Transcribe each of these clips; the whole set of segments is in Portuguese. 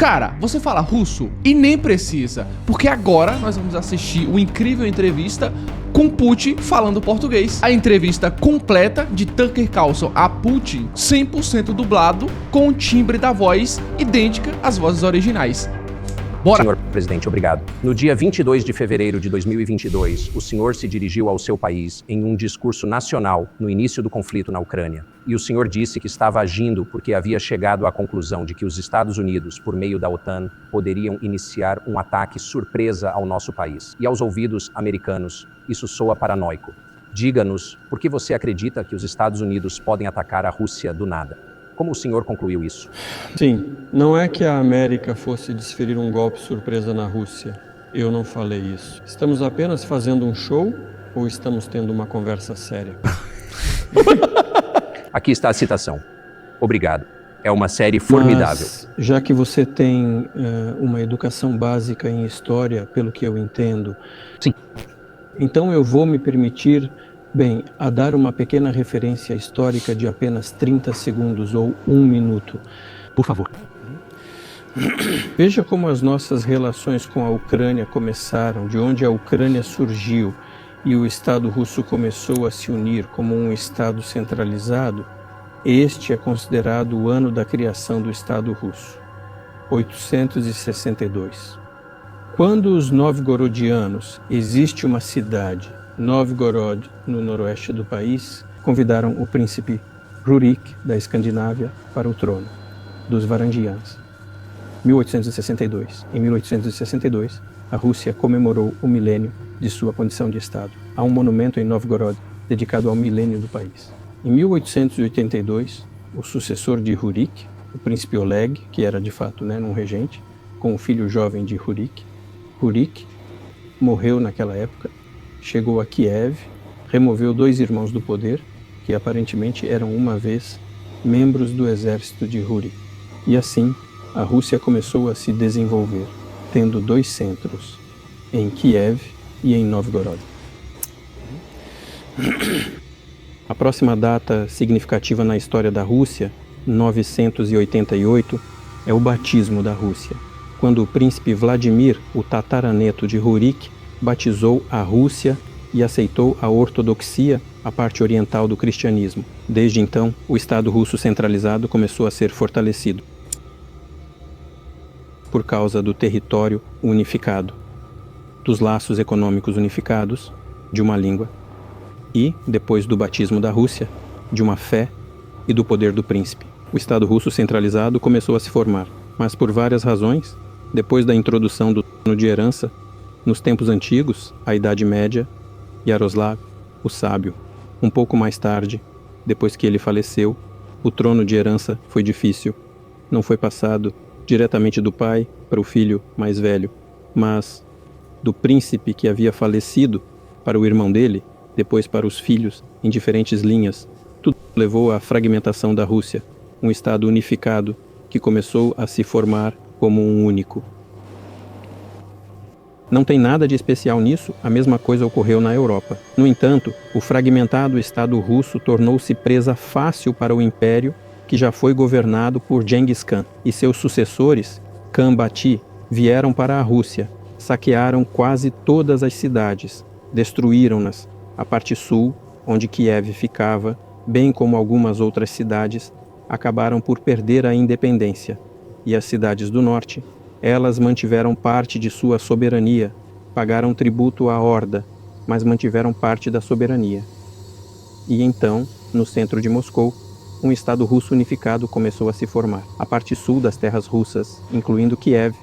Cara, você fala russo e nem precisa, porque agora nós vamos assistir uma incrível entrevista com Putin falando português. A entrevista completa de Tucker Carlson a Putin, 100% dublado, com o timbre da voz idêntica às vozes originais. Bora! Senhor presidente, obrigado. No dia 22 de fevereiro de 2022, o senhor se dirigiu ao seu país em um discurso nacional no início do conflito na Ucrânia. E o senhor disse que estava agindo porque havia chegado à conclusão de que os Estados Unidos, por meio da OTAN, poderiam iniciar um ataque surpresa ao nosso país. E aos ouvidos americanos, isso soa paranoico. Diga-nos, por que você acredita que os Estados Unidos podem atacar a Rússia do nada? Como o senhor concluiu isso? Sim, não é que a América fosse desferir um golpe surpresa na Rússia. Eu não falei isso. Estamos apenas fazendo um show ou estamos tendo uma conversa séria? Aqui está a citação. Obrigado. É uma série formidável. Mas, já que você tem uma educação básica em história, pelo que eu entendo... Sim. Então eu vou me permitir... a dar uma pequena referência histórica de apenas 30 segundos ou 1 minuto. Por favor. Veja como as nossas relações com a Ucrânia começaram, de onde a Ucrânia surgiu e o Estado russo começou a se unir como um Estado centralizado. Este é considerado o ano da criação do Estado russo, 862. Quando os novgorodianos, existe uma cidade, Novgorod, no noroeste do país, convidaram o príncipe Rurik, da Escandinávia, para o trono dos Varangianos. 1862. Em 1862, a Rússia comemorou o milênio de sua condição de Estado. Há um monumento em Novgorod dedicado ao milênio do país. Em 1882, o sucessor de Rurik, o príncipe Oleg, que era de fato um regente, com o filho jovem de Rurik, morreu naquela época. Chegou a Kiev, removeu 2 irmãos do poder, que aparentemente eram uma vez membros do exército de Rurik. E assim, a Rússia começou a se desenvolver, tendo 2 centros, em Kiev e em Novgorod. A próxima data significativa na história da Rússia, 988, é o batismo da Rússia, quando o príncipe Vladimir, o tataraneto de Rurik, batizou a Rússia e aceitou a ortodoxia, a parte oriental do cristianismo. Desde então, o Estado russo centralizado começou a ser fortalecido por causa do território unificado, dos laços econômicos unificados, de uma língua e, depois do batismo da Rússia, de uma fé e do poder do príncipe. O Estado russo centralizado começou a se formar, mas por várias razões, depois da introdução do trono de herança, nos tempos antigos, a Idade Média, Yaroslav, o sábio. Um pouco mais tarde, depois que ele faleceu, o trono de herança foi difícil. Não foi passado diretamente do pai para o filho mais velho, mas do príncipe que havia falecido para o irmão dele, depois para os filhos, em diferentes linhas. Tudo levou à fragmentação da Rússia, um estado unificado que começou a se formar como um único. Não tem nada de especial nisso, a mesma coisa ocorreu na Europa. No entanto, o fragmentado Estado russo tornou-se presa fácil para o império que já foi governado por Genghis Khan, e seus sucessores, Khan Bati, vieram para a Rússia, saquearam quase todas as cidades, destruíram-nas. A parte sul, onde Kiev ficava, bem como algumas outras cidades, acabaram por perder a independência, e as cidades do norte, elas mantiveram parte de sua soberania, pagaram tributo à horda, mas mantiveram parte da soberania. E então, no centro de Moscou, um Estado russo unificado começou a se formar. A parte sul das terras russas, incluindo Kiev,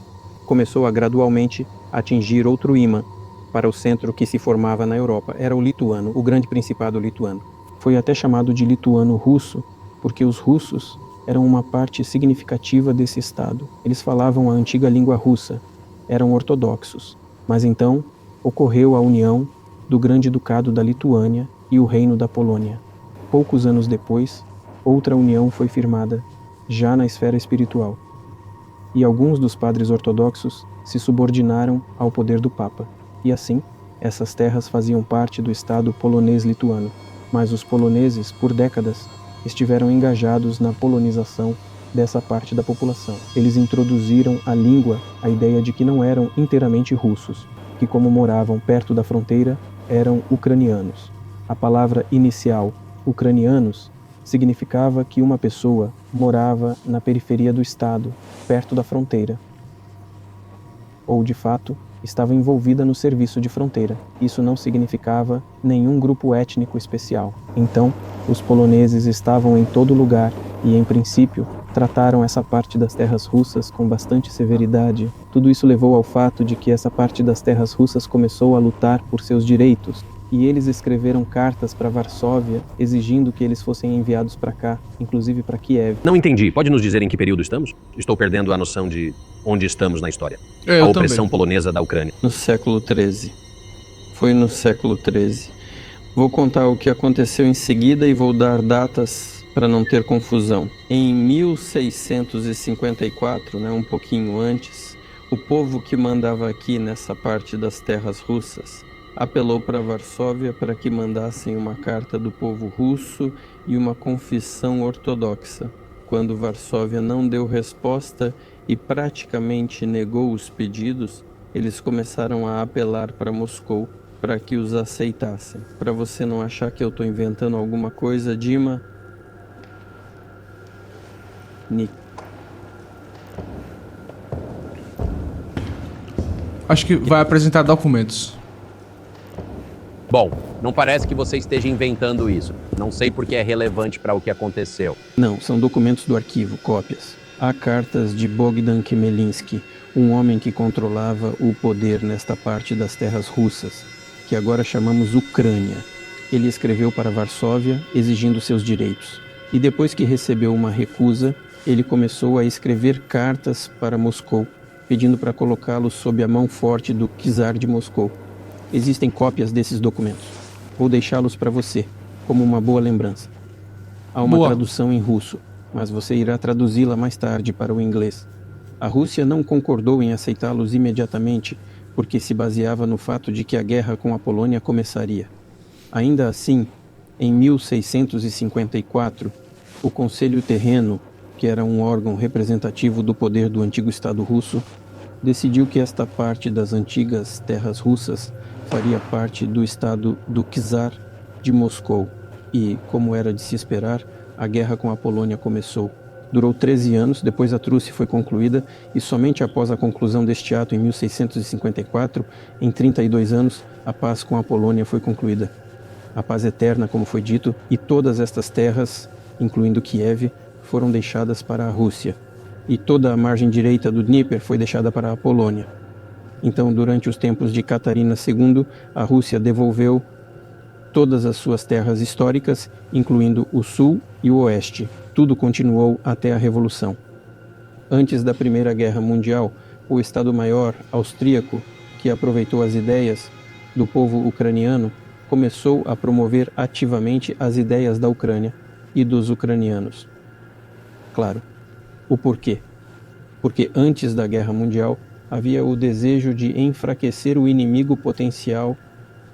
começou a gradualmente atingir outro imã para o centro que se formava na Europa. Era o lituano, o grande principado lituano. Foi até chamado de lituano russo, porque os russos eram uma parte significativa desse Estado. Eles falavam a antiga língua russa, eram ortodoxos. Mas então ocorreu a união do Grande Ducado da Lituânia e o Reino da Polônia. Poucos anos depois, outra união foi firmada, já na esfera espiritual. E alguns dos padres ortodoxos se subordinaram ao poder do Papa. E assim, essas terras faziam parte do Estado polonês-lituano. Mas os poloneses, por décadas, estiveram engajados na polonização dessa parte da população. Eles introduziram à língua a ideia de que não eram inteiramente russos, que como moravam perto da fronteira, eram ucranianos. A palavra inicial, ucranianos, significava que uma pessoa morava na periferia do estado, perto da fronteira, ou de fato, estava envolvida no serviço de fronteira. Isso não significava nenhum grupo étnico especial. Então, os poloneses estavam em todo lugar e, em princípio, trataram essa parte das terras russas com bastante severidade. Tudo isso levou ao fato de que essa parte das terras russas começou a lutar por seus direitos. E eles escreveram cartas para Varsóvia exigindo que eles fossem enviados para cá, inclusive para Kiev. Não entendi. Pode nos dizer em que período estamos? Estou perdendo a noção de onde estamos na história. Eu A opressão também. polonesa da Ucrânia. No século XIII. Foi no século XIII. Vou contar o que aconteceu em seguida e vou dar datas para não ter confusão. Em 1654, um pouquinho antes, o povo que mandava aqui nessa parte das terras russas apelou para Varsóvia para que mandassem uma carta do povo russo e uma confissão ortodoxa. Quando Varsóvia não deu resposta e praticamente negou os pedidos, eles começaram a apelar para Moscou para que os aceitassem. Para você não achar que eu estou inventando alguma coisa, Dima, Acho que vai apresentar documentos. Bom, não parece que você esteja inventando isso. Não sei porque é relevante para o que aconteceu. Não, são documentos do arquivo, cópias. Há cartas de Bogdan Khmelnytsky, um homem que controlava o poder nesta parte das terras russas, que agora chamamos Ucrânia. Ele escreveu para Varsóvia exigindo seus direitos. E depois que recebeu uma recusa, ele começou a escrever cartas para Moscou, pedindo para colocá-los sob a mão forte do czar de Moscou. Existem cópias desses documentos. Vou deixá-los para você, como uma boa lembrança. Há uma tradução em russo, mas você irá traduzi-la mais tarde para o inglês. A Rússia não concordou em aceitá-los imediatamente, porque se baseava no fato de que a guerra com a Polônia começaria. Ainda assim, em 1654, o Conselho Terreno, que era um órgão representativo do poder do antigo Estado russo, decidiu que esta parte das antigas terras russas faria parte do Estado do czar de Moscou. E, como era de se esperar, a guerra com a Polônia começou. Durou 13 anos, depois a truce foi concluída e somente após a conclusão deste ato, em 1654, em 32 anos, a paz com a Polônia foi concluída. A paz eterna, como foi dito, e todas estas terras, incluindo Kiev, foram deixadas para a Rússia. E toda a margem direita do Dnieper foi deixada para a Polônia. Então, durante os tempos de Catarina II, a Rússia devolveu todas as suas terras históricas, incluindo o sul e o oeste. Tudo continuou até a Revolução. Antes da Primeira Guerra Mundial, o Estado-Maior austríaco, que aproveitou as ideias do povo ucraniano, começou a promover ativamente as ideias da Ucrânia e dos ucranianos. Claro. O porquê? Porque antes da Guerra Mundial, havia o desejo de enfraquecer o inimigo potencial,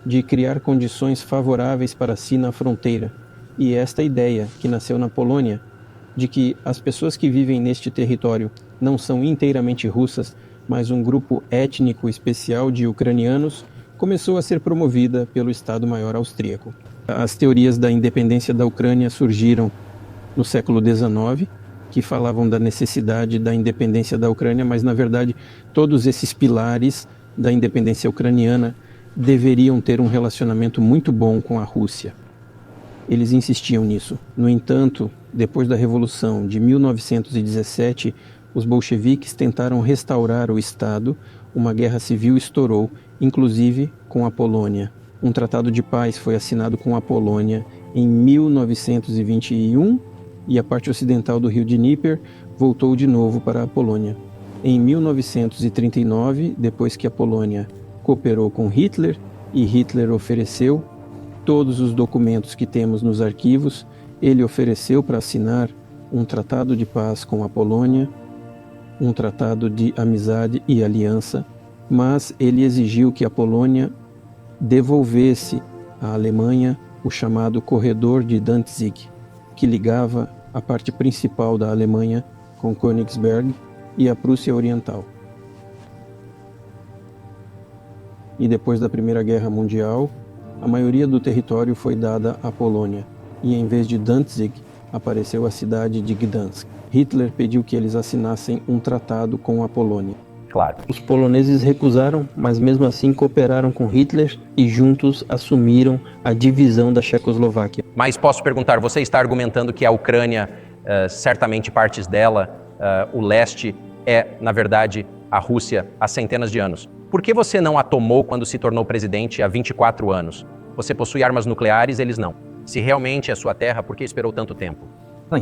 de criar condições favoráveis para si na fronteira. E esta ideia, que nasceu na Polônia, de que as pessoas que vivem neste território não são inteiramente russas, mas um grupo étnico especial de ucranianos, começou a ser promovida pelo Estado-Maior austríaco. As teorias da independência da Ucrânia surgiram no século XIX, que falavam da necessidade da independência da Ucrânia, mas na verdade todos esses pilares da independência ucraniana deveriam ter um relacionamento muito bom com a Rússia. Eles insistiam nisso. No entanto, depois da Revolução de 1917, os bolcheviques tentaram restaurar o Estado, uma guerra civil estourou, inclusive com a Polônia. Um tratado de paz foi assinado com a Polônia em 1921 e a parte ocidental do rio Dnieper voltou de novo para a Polônia. Em 1939, depois que a Polônia cooperou com Hitler e Hitler ofereceu todos os documentos que temos nos arquivos, ele ofereceu para assinar um tratado de paz com a Polônia, um tratado de amizade e aliança, mas ele exigiu que a Polônia devolvesse à Alemanha o chamado Corredor de Danzig, que ligava a parte principal da Alemanha com Königsberg e a Prússia Oriental. E depois da Primeira Guerra Mundial, a maioria do território foi dada à Polônia, e em vez de Danzig, apareceu a cidade de Gdansk. Hitler pediu que eles assinassem um tratado com a Polônia. Claro. Os poloneses recusaram, mas mesmo assim cooperaram com Hitler e juntos assumiram a divisão da Tchecoslováquia. Mas posso perguntar, você está argumentando que a Ucrânia, certamente partes dela, o leste, é, na verdade, a Rússia há centenas de anos. Por que você não a tomou quando se tornou presidente há 24 anos? Você possui armas nucleares, eles não. Se realmente é sua terra, por que esperou tanto tempo?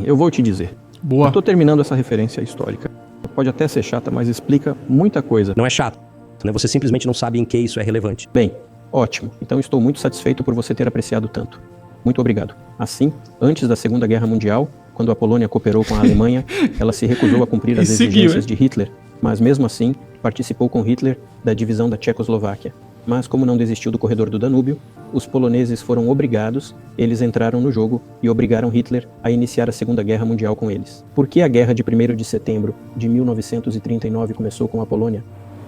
Eu vou te dizer. Boa. Eu estou terminando essa referência histórica. Pode até ser chata, mas explica muita coisa. Não é chato, né? Você simplesmente não sabe em que isso é relevante. Bem, ótimo. Então estou muito satisfeito por você ter apreciado tanto. Muito obrigado. Assim, antes da Segunda Guerra Mundial, quando a Polônia cooperou com a Alemanha, ela se recusou a cumprir as exigências de Hitler, mas mesmo assim participou com Hitler da divisão da Tchecoslováquia. Mas como não desistiu do corredor do Danúbio, os poloneses foram obrigados, eles entraram no jogo e obrigaram Hitler a iniciar a Segunda Guerra Mundial com eles. Por que a guerra de 1º de setembro de 1939 começou com a Polônia?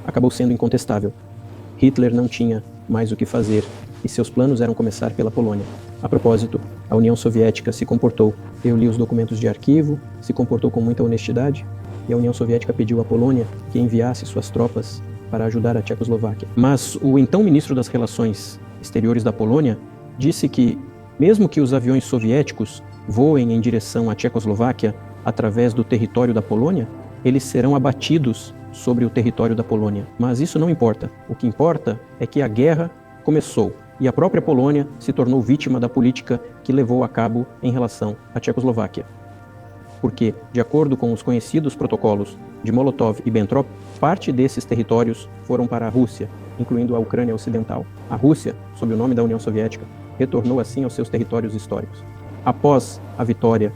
Acabou sendo incontestável. Hitler não tinha mais o que fazer e seus planos eram começar pela Polônia. A propósito, a União Soviética se comportou, eu li os documentos de arquivo, se comportou com muita honestidade e a União Soviética pediu à Polônia que enviasse suas tropas para ajudar a Tchecoslováquia. Mas o então ministro das Relações Exteriores da Polônia disse que, mesmo que os aviões soviéticos voem em direção à Tchecoslováquia através do território da Polônia, eles serão abatidos sobre o território da Polônia. Mas isso não importa. O que importa é que a guerra começou e a própria Polônia se tornou vítima da política que levou a cabo em relação à Tchecoslováquia. Porque, de acordo com os conhecidos protocolos de Molotov e Bentrop, parte desses territórios foram para a Rússia, incluindo a Ucrânia Ocidental. A Rússia, sob o nome da União Soviética, retornou assim aos seus territórios históricos. Após a vitória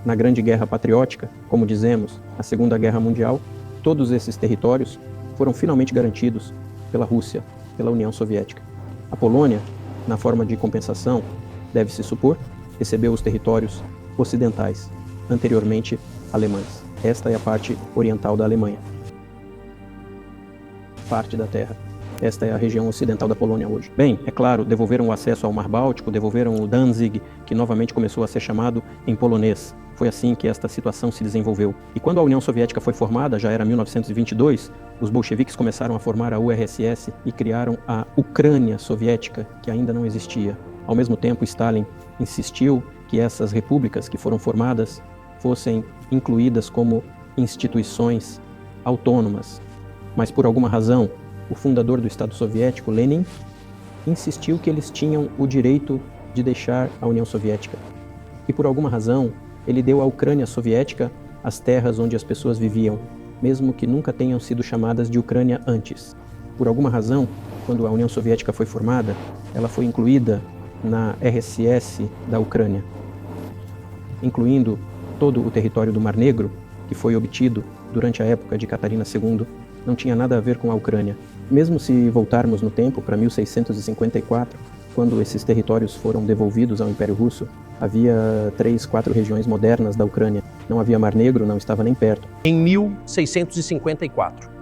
na Grande Guerra Patriótica, como dizemos, a Segunda Guerra Mundial, todos esses territórios foram finalmente garantidos pela Rússia, pela União Soviética. A Polônia, na forma de compensação, deve-se supor, recebeu os territórios ocidentais, anteriormente alemães. Esta é a parte oriental da Alemanha. Parte da terra. Esta é a região ocidental da Polônia hoje. Bem, é claro, devolveram o acesso ao Mar Báltico, devolveram o Danzig, que novamente começou a ser chamado em polonês. Foi assim que esta situação se desenvolveu. E quando a União Soviética foi formada, já era 1922, os bolcheviques começaram a formar a URSS e criaram a Ucrânia Soviética, que ainda não existia. Ao mesmo tempo, Stalin insistiu que essas repúblicas que foram formadas fossem incluídas como instituições autônomas. Mas por alguma razão, o fundador do Estado Soviético, Lenin, insistiu que eles tinham o direito de deixar a União Soviética. E por alguma razão, ele deu à Ucrânia Soviética as terras onde as pessoas viviam, mesmo que nunca tenham sido chamadas de Ucrânia antes. Por alguma razão, quando a União Soviética foi formada, ela foi incluída na RSS da Ucrânia, incluindo todo o território do Mar Negro, que foi obtido durante a época de Catarina II, não tinha nada a ver com a Ucrânia. Mesmo se voltarmos no tempo para 1654, quando esses territórios foram devolvidos ao Império Russo, havia 3, 4 regiões modernas da Ucrânia. Não havia Mar Negro, não estava nem perto. Em 1654.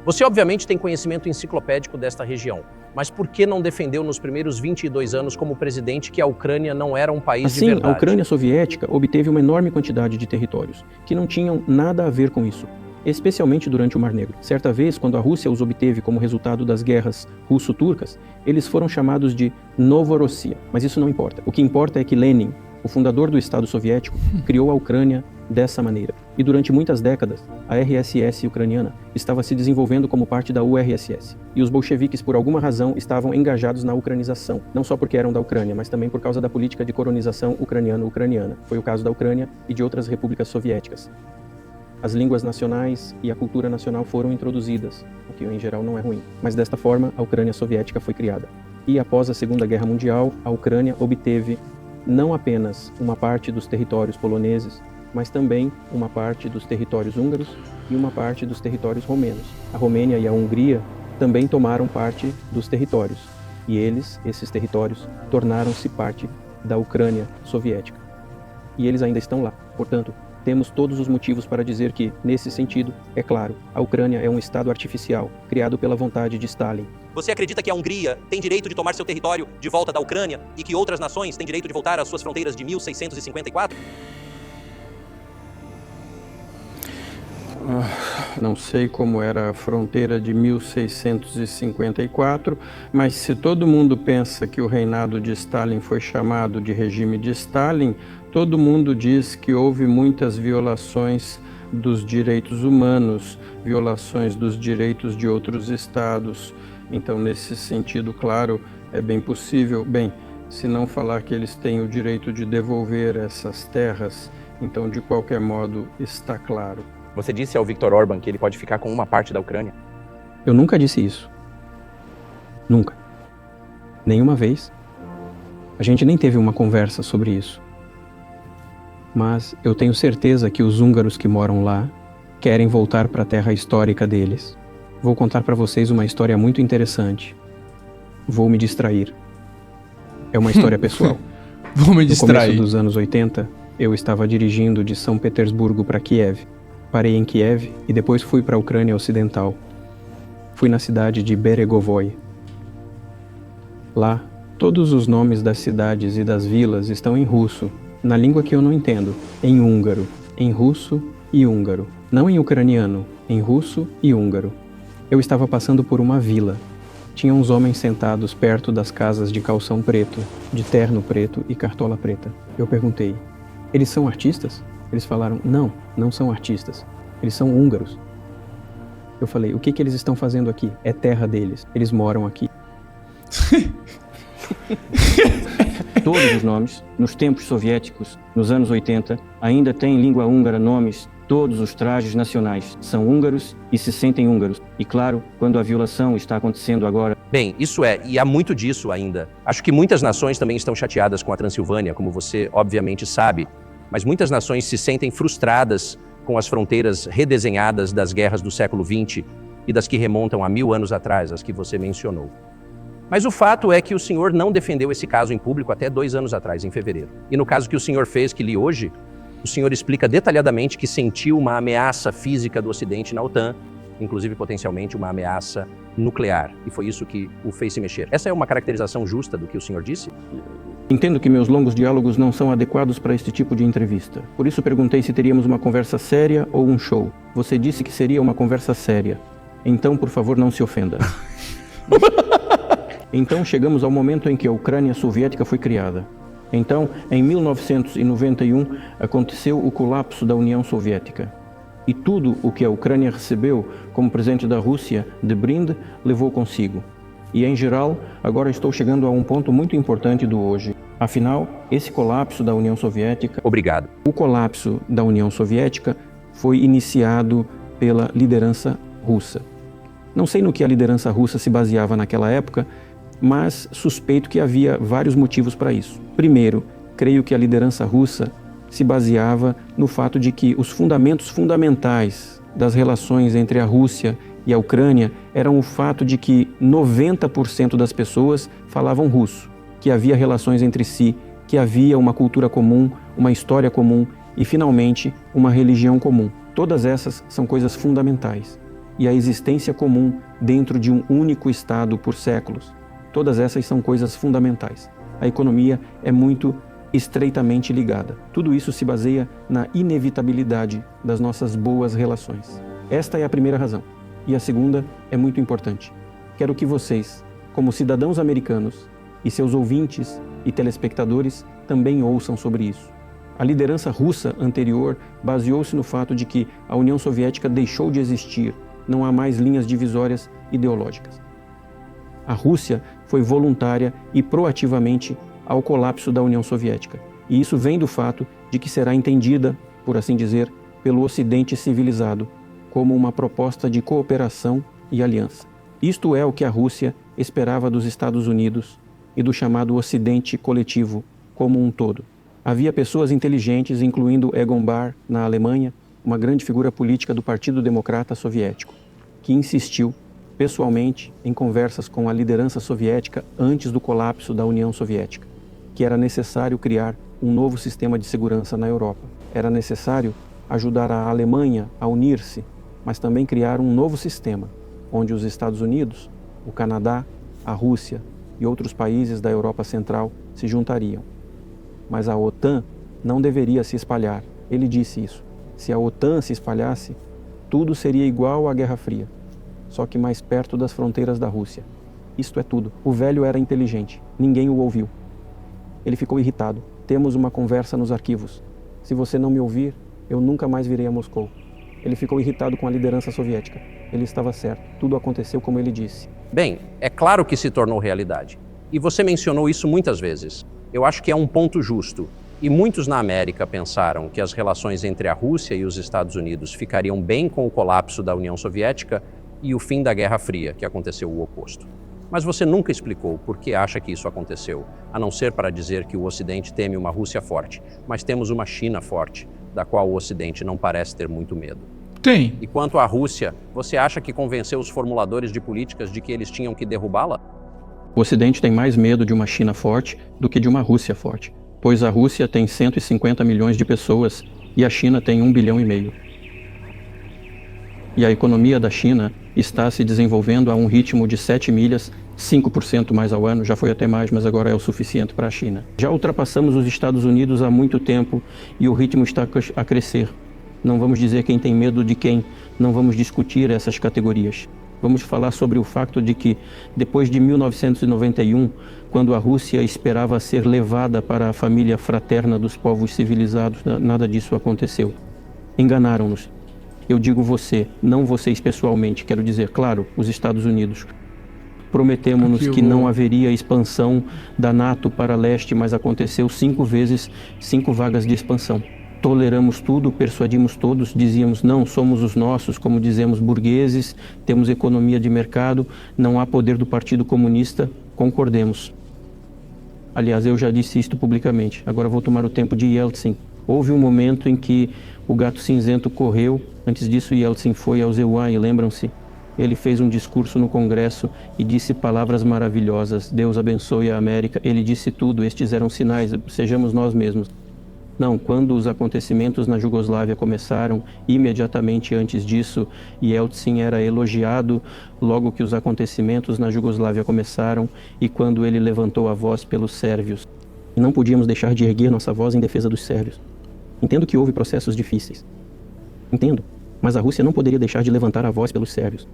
Você obviamente tem conhecimento enciclopédico desta região, mas por que não defendeu nos primeiros 22 anos como presidente que a Ucrânia não era um país de verdade? Assim, a Ucrânia soviética obteve uma enorme quantidade de territórios, que não tinham nada a ver com isso, especialmente durante o Mar Negro. Certa vez, quando a Rússia os obteve como resultado das guerras russo-turcas, eles foram chamados de Novorossia, mas isso não importa. O que importa é que Lenin, o fundador do Estado Soviético, criou a Ucrânia dessa maneira. E durante muitas décadas, a RSS ucraniana estava se desenvolvendo como parte da URSS. E os bolcheviques, por alguma razão, estavam engajados na ucranização. Não só porque eram da Ucrânia, mas também por causa da política de colonização ucraniano-ucraniana. Foi o caso da Ucrânia e de outras repúblicas soviéticas. As línguas nacionais e a cultura nacional foram introduzidas, o que em geral não é ruim. Mas desta forma, a Ucrânia soviética foi criada. E após a Segunda Guerra Mundial, a Ucrânia obteve não apenas uma parte dos territórios poloneses, mas também uma parte dos territórios húngaros e uma parte dos territórios romenos. A Romênia e a Hungria também tomaram parte dos territórios, e esses territórios, tornaram-se parte da Ucrânia soviética. E eles ainda estão lá. Portanto, Temos todos os motivos para dizer que, nesse sentido, é claro, a Ucrânia é um estado artificial, criado pela vontade de Stalin. Você acredita que a Hungria tem direito de tomar seu território de volta da Ucrânia e que outras nações têm direito de voltar às suas fronteiras de 1654? Não sei como era a fronteira de 1654, mas se todo mundo pensa que o reinado de Stalin foi chamado de regime de Stalin, todo mundo diz que houve muitas violações dos direitos humanos, violações dos direitos de outros estados. Então, nesse sentido, claro, é bem possível, se não falar que eles têm o direito de devolver essas terras, então, de qualquer modo, está claro. Você disse ao Viktor Orbán que ele pode ficar com uma parte da Ucrânia? Eu nunca disse isso. Nunca. Nenhuma vez. A gente nem teve uma conversa sobre isso. Mas eu tenho certeza que os húngaros que moram lá querem voltar para a terra histórica deles. Vou contar para vocês uma história muito interessante. Vou me distrair. É uma história pessoal. Vou me distrair. No começo dos anos 80, eu estava dirigindo de São Petersburgo para Kiev. Parei em Kiev e depois fui para a Ucrânia Ocidental. Fui na cidade de Beregovoi. Lá, todos os nomes das cidades e das vilas estão em russo, na língua que eu não entendo, em húngaro, em russo e húngaro. Não em ucraniano, em russo e húngaro. Eu estava passando por uma vila. Tinha uns homens sentados perto das casas de calção preto, de terno preto e cartola preta. Eu perguntei, eles são artistas? Eles falaram, não são artistas. Eles são húngaros. Eu falei, o que eles estão fazendo aqui? É terra deles. Eles moram aqui. Todos os nomes, nos tempos soviéticos, nos anos 80, ainda têm em língua húngara nomes. Todos os trajes nacionais são húngaros e se sentem húngaros. E claro, quando a violação está acontecendo agora... Bem, isso e há muito disso ainda. Acho que muitas nações também estão chateadas com a Transilvânia, como você obviamente sabe. Mas muitas nações se sentem frustradas com as fronteiras redesenhadas das guerras do século XX e das que remontam a 1000 anos atrás, as que você mencionou. Mas o fato é que o senhor não defendeu esse caso em público até 2 anos atrás, em fevereiro. E no caso que o senhor fez, que li hoje, o senhor explica detalhadamente que sentiu uma ameaça física do Ocidente na OTAN, inclusive potencialmente uma ameaça nuclear. E foi isso que o fez se mexer. Essa é uma caracterização justa do que o senhor disse? Entendo que meus longos diálogos não são adequados para este tipo de entrevista. Por isso perguntei se teríamos uma conversa séria ou um show. Você disse que seria uma conversa séria. Então, por favor, não se ofenda. Então, chegamos ao momento em que a Ucrânia soviética foi criada. Então, em 1991, aconteceu o colapso da União Soviética. E tudo o que a Ucrânia recebeu como presente da Rússia de brinde levou consigo. E, em geral, agora estou chegando a um ponto muito importante do hoje. Afinal, esse colapso da União Soviética... Obrigado. O colapso da União Soviética foi iniciado pela liderança russa. Não sei no que a liderança russa se baseava naquela época, mas suspeito que havia vários motivos para isso. Primeiro, creio que a liderança russa se baseava no fato de que os fundamentos fundamentais das relações entre a Rússia e a Ucrânia eram o fato de que 90% das pessoas falavam russo, que havia relações entre si, que havia uma cultura comum, uma história comum e, finalmente, uma religião comum. Todas essas são coisas fundamentais. E a existência comum dentro de um único Estado por séculos. Todas essas são coisas fundamentais. A economia é muito estreitamente ligada. Tudo isso se baseia na inevitabilidade das nossas boas relações. Esta é a primeira razão. E a segunda é muito importante. Quero que vocês, como cidadãos americanos, e seus ouvintes e telespectadores também ouçam sobre isso. A liderança russa anterior baseou-se no fato de que a União Soviética deixou de existir, não há mais linhas divisórias ideológicas. A Rússia foi voluntária e proativamente ao colapso da União Soviética. E isso vem do fato de que será entendida, por assim dizer, pelo Ocidente civilizado, como uma proposta de cooperação e aliança. Isto é o que a Rússia esperava dos Estados Unidos e do chamado Ocidente coletivo como um todo. Havia pessoas inteligentes, incluindo Egon Bahr, na Alemanha, uma grande figura política do Partido Democrata Soviético, que insistiu pessoalmente em conversas com a liderança soviética antes do colapso da União Soviética, que era necessário criar um novo sistema de segurança na Europa. Era necessário ajudar a Alemanha a unir-se, mas também criar um novo sistema, onde os Estados Unidos, o Canadá, a Rússia e outros países da Europa Central se juntariam. Mas a OTAN não deveria se espalhar. Ele disse isso. Se a OTAN se espalhasse, tudo seria igual à Guerra Fria, só que mais perto das fronteiras da Rússia. Isto é tudo. O velho era inteligente. Ninguém o ouviu. Ele ficou irritado. Temos uma conversa nos arquivos. Se você não me ouvir, eu nunca mais virei a Moscou. Ele ficou irritado com a liderança soviética. Ele estava certo. Tudo aconteceu como ele disse. Bem, é claro que se tornou realidade. E você mencionou isso muitas vezes. Eu acho que é um ponto justo. E muitos na América pensaram que as relações entre a Rússia e os Estados Unidos ficariam bem com o colapso da União Soviética e o fim da Guerra Fria, que aconteceu o oposto. Mas você nunca explicou por que acha que isso aconteceu, a não ser para dizer que o Ocidente teme uma Rússia forte, mas temos uma China forte, da qual o Ocidente não parece ter muito medo. Tem. E quanto à Rússia, você acha que convenceu os formuladores de políticas de que eles tinham que derrubá-la? O Ocidente tem mais medo de uma China forte do que de uma Rússia forte, pois a Rússia tem 150 milhões de pessoas e a China tem 1,5 bilhão. E a economia da China está se desenvolvendo a um ritmo de 7 milhas, 5% mais ao ano, já foi até mais, mas agora é o suficiente para a China. Já ultrapassamos os Estados Unidos há muito tempo e o ritmo está a crescer. Não vamos dizer quem tem medo de quem, não vamos discutir essas categorias. Vamos falar sobre o fato de que, depois de 1991, quando a Rússia esperava ser levada para a família fraterna dos povos civilizados, nada disso aconteceu. Enganaram-nos. Eu digo você, não vocês pessoalmente, quero dizer, claro, os Estados Unidos. Prometemos-nos que não haveria expansão da NATO para leste, mas aconteceu 5 vezes, 5 vagas de expansão. Toleramos tudo, persuadimos todos, dizíamos não, somos os nossos, como dizemos, burgueses, temos economia de mercado, não há poder do Partido Comunista, concordemos. Aliás, eu já disse isto publicamente, agora vou tomar o tempo de Yeltsin. Houve um momento em que o gato cinzento correu, antes disso Yeltsin foi ao Zeuai, lembram-se? Ele fez um discurso no Congresso e disse palavras maravilhosas, Deus abençoe a América, ele disse tudo, estes eram sinais, sejamos nós mesmos. Não, quando os acontecimentos na Jugoslávia começaram, imediatamente antes disso, Yeltsin era elogiado logo que os acontecimentos na Jugoslávia começaram e quando ele levantou a voz pelos sérvios. E não podíamos deixar de erguer nossa voz em defesa dos sérvios. Entendo que houve processos difíceis. Entendo, mas a Rússia não poderia deixar de levantar a voz pelos sérvios.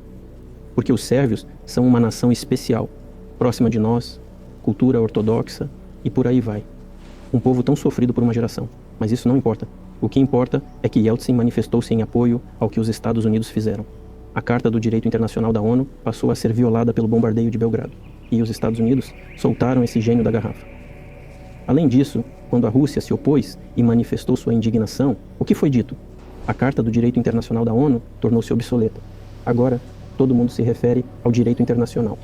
Porque os sérvios são uma nação especial, próxima de nós, cultura ortodoxa e por aí vai. Um povo tão sofrido por uma geração. Mas isso não importa. O que importa é que Yeltsin manifestou-se em apoio ao que os Estados Unidos fizeram. A Carta do Direito Internacional da ONU passou a ser violada pelo bombardeio de Belgrado. E os Estados Unidos soltaram esse gênio da garrafa. Além disso, quando a Rússia se opôs e manifestou sua indignação, o que foi dito? A Carta do Direito Internacional da ONU tornou-se obsoleta. Agora, todo mundo se refere ao direito internacional.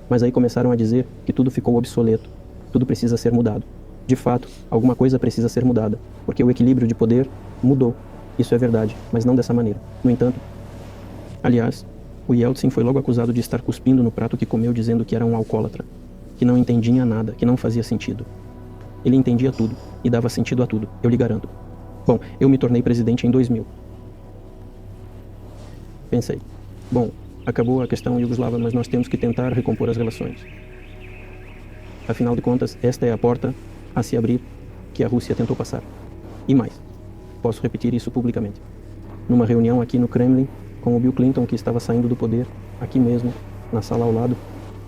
Mas aí começaram a dizer que tudo ficou obsoleto. Tudo precisa ser mudado. De fato, alguma coisa precisa ser mudada, porque o equilíbrio de poder mudou. Isso é verdade, mas não dessa maneira. No entanto, aliás, o Yeltsin foi logo acusado de estar cuspindo no prato que comeu, dizendo que era um alcoólatra, que não entendia nada, que não fazia sentido. Ele entendia tudo e dava sentido a tudo, eu lhe garanto. Bom, eu me tornei presidente em 2000. Pensei, bom, acabou a questão iugoslava, mas nós temos que tentar recompor as relações. Afinal de contas, esta é a porta a se abrir que a Rússia tentou passar. E mais, posso repetir isso publicamente. Numa reunião aqui no Kremlin, com o Bill Clinton, que estava saindo do poder, aqui mesmo, na sala ao lado,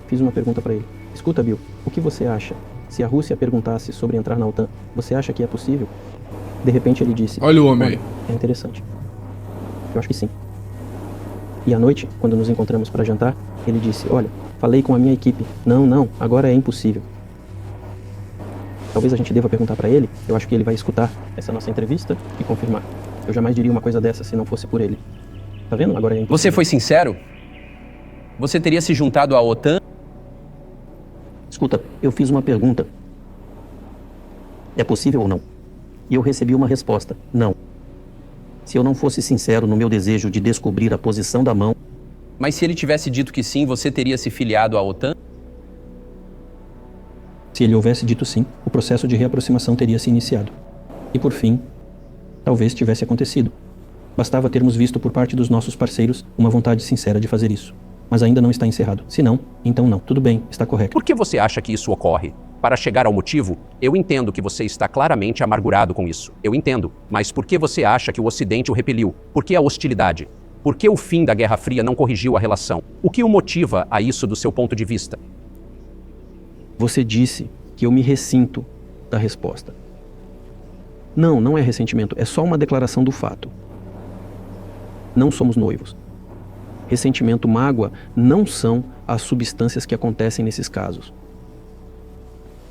fiz uma pergunta para ele. Escuta, Bill, o que você acha? Se a Rússia perguntasse sobre entrar na OTAN, você acha que é possível? De repente ele disse... Olha o homem aí. É interessante. Eu acho que sim. E à noite, quando nos encontramos para jantar, ele disse, olha, falei com a minha equipe. Não, agora é impossível. Talvez a gente deva perguntar para ele, eu acho que ele vai escutar essa nossa entrevista e confirmar. Eu jamais diria uma coisa dessa se não fosse por ele. Tá vendo? Agora é impossível. Você foi sincero? Você teria se juntado à OTAN? Escuta, eu fiz uma pergunta. É possível ou não? E eu recebi uma resposta, não. Se eu não fosse sincero no meu desejo de descobrir a posição da mão... Mas se ele tivesse dito que sim, você teria se filiado à OTAN? Se ele houvesse dito sim, o processo de reaproximação teria se iniciado. E por fim, talvez tivesse acontecido. Bastava termos visto por parte dos nossos parceiros uma vontade sincera de fazer isso. Mas ainda não está encerrado. Se não, então não. Tudo bem, está correto. Por que você acha que isso ocorre? Para chegar ao motivo, eu entendo que você está claramente amargurado com isso. Eu entendo. Mas por que você acha que o Ocidente o repeliu? Por que a hostilidade? Por que o fim da Guerra Fria não corrigiu a relação? O que o motiva a isso do seu ponto de vista? Você disse que eu me ressinto da resposta. Não, não é ressentimento. É só uma declaração do fato. Não somos noivos. Ressentimento, mágoa não são as substâncias que acontecem nesses casos.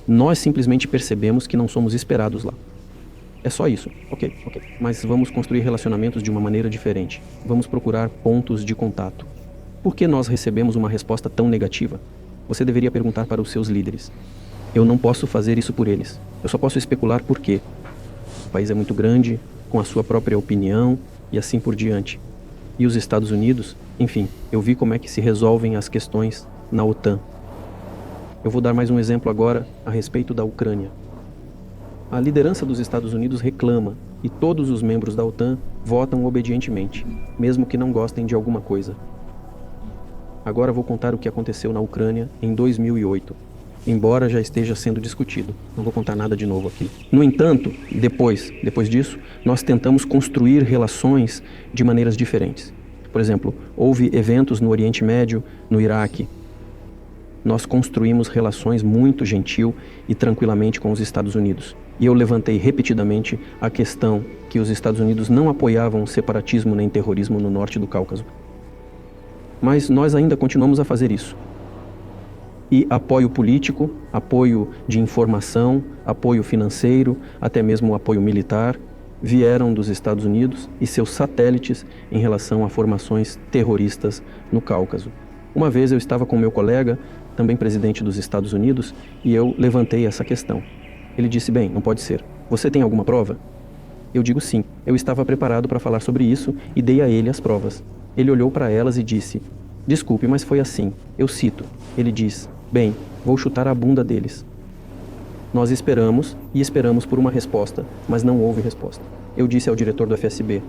Nós simplesmente percebemos que não somos esperados lá. É só isso. Ok. Mas vamos construir relacionamentos de uma maneira diferente. Vamos procurar pontos de contato. Por que nós recebemos uma resposta tão negativa? Você deveria perguntar para os seus líderes. Eu não posso fazer isso por eles. Eu só posso especular por quê. O país é muito grande, com a sua própria opinião e assim por diante. E os Estados Unidos, enfim, eu vi como é que se resolvem as questões na OTAN. Eu vou dar mais um exemplo agora a respeito da Ucrânia. A liderança dos Estados Unidos reclama e todos os membros da OTAN votam obedientemente, mesmo que não gostem de alguma coisa. Agora vou contar o que aconteceu na Ucrânia em 2008, embora já esteja sendo discutido. Não vou contar nada de novo aqui. No entanto, depois disso, nós tentamos construir relações de maneiras diferentes. Por exemplo, houve eventos no Oriente Médio, no Iraque. Nós construímos relações muito gentil e tranquilamente com os Estados Unidos. E eu levantei repetidamente a questão que os Estados Unidos não apoiavam o separatismo nem terrorismo no norte do Cáucaso. Mas nós ainda continuamos a fazer isso. E apoio político, apoio de informação, apoio financeiro, até mesmo apoio militar, vieram dos Estados Unidos e seus satélites em relação a formações terroristas no Cáucaso. Uma vez eu estava com meu colega, também presidente dos Estados Unidos, e eu levantei essa questão. Ele disse, bem, não pode ser. Você tem alguma prova? Eu digo sim. Eu estava preparado para falar sobre isso e dei a ele as provas. Ele olhou para elas e disse, desculpe, mas foi assim. Eu cito. Ele diz, bem, vou chutar a bunda deles. Nós esperamos e esperamos por uma resposta, mas não houve resposta. Eu disse ao diretor do FSB,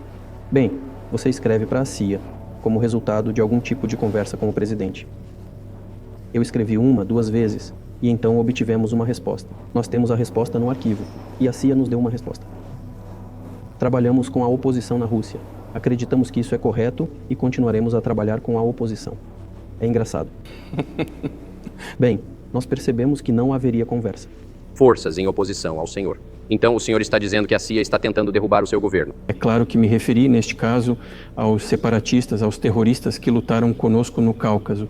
bem, você escreve para a CIA, como resultado de algum tipo de conversa com o presidente. Eu escrevi 1, 2 vezes, e então obtivemos uma resposta. Nós temos a resposta no arquivo, e a CIA nos deu uma resposta. Trabalhamos com a oposição na Rússia. Acreditamos que isso é correto e continuaremos a trabalhar com a oposição. É engraçado. Bem, nós percebemos que não haveria conversa. Forças em oposição ao senhor. Então o senhor está dizendo que a CIA está tentando derrubar o seu governo. É claro que me referi, neste caso, aos separatistas, aos terroristas que lutaram conosco no Cáucaso.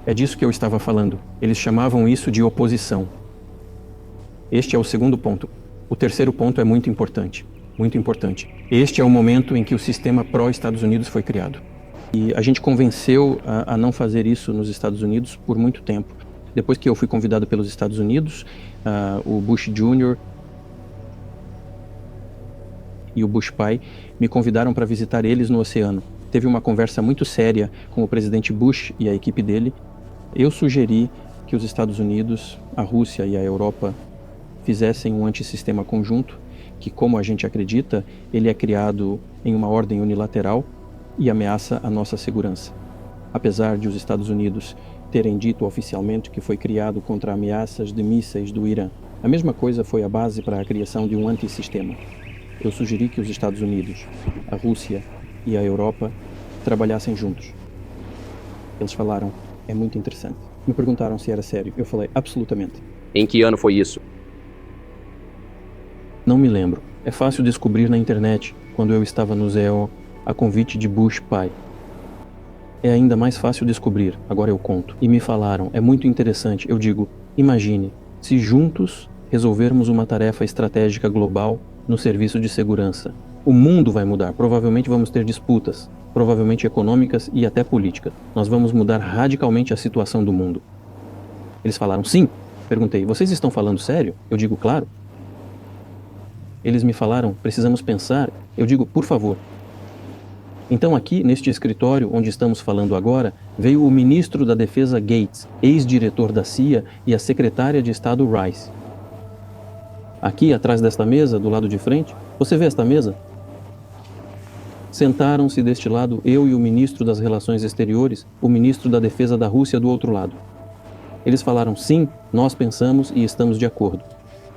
É disso que eu estava falando. Eles chamavam isso de oposição. Este é o segundo ponto. O terceiro ponto é muito importante. Muito importante. Este é o momento em que o sistema pró-Estados Unidos foi criado. E a gente convenceu a não fazer isso nos Estados Unidos por muito tempo. Depois que eu fui convidado pelos Estados Unidos, o Bush Jr. e o Bush pai me convidaram para visitar eles no oceano. Teve uma conversa muito séria com o presidente Bush e a equipe dele. Eu sugeri que os Estados Unidos, a Rússia e a Europa fizessem um antissistema conjunto, que, como a gente acredita, ele é criado em uma ordem unilateral e ameaça a nossa segurança. Apesar de os Estados Unidos terem dito oficialmente que foi criado contra ameaças de mísseis do Irã. A mesma coisa foi a base para a criação de um antissistema. Eu sugeri que os Estados Unidos, a Rússia e a Europa trabalhassem juntos. Eles falaram, é muito interessante. Me perguntaram se era sério. Eu falei, absolutamente. Em que ano foi isso? Não me lembro. É fácil descobrir na internet, quando eu estava no ZEO, a convite de Bush pai. É ainda mais fácil descobrir, agora eu conto. E me falaram, é muito interessante. Eu digo, imagine, se juntos resolvermos uma tarefa estratégica global no serviço de segurança. O mundo vai mudar, provavelmente vamos ter disputas, provavelmente econômicas e até políticas. Nós vamos mudar radicalmente a situação do mundo. Eles falaram, sim. Perguntei, vocês estão falando sério? Eu digo, claro. Eles me falaram, precisamos pensar. Eu digo, por favor. Então aqui, neste escritório onde estamos falando agora, veio o ministro da Defesa Gates, ex-diretor da CIA, e a secretária de Estado Rice. Aqui, atrás desta mesa, do lado de frente, você vê esta mesa? Sentaram-se deste lado eu e o ministro das Relações Exteriores, o ministro da Defesa da Rússia do outro lado. Eles falaram, sim, nós pensamos e estamos de acordo.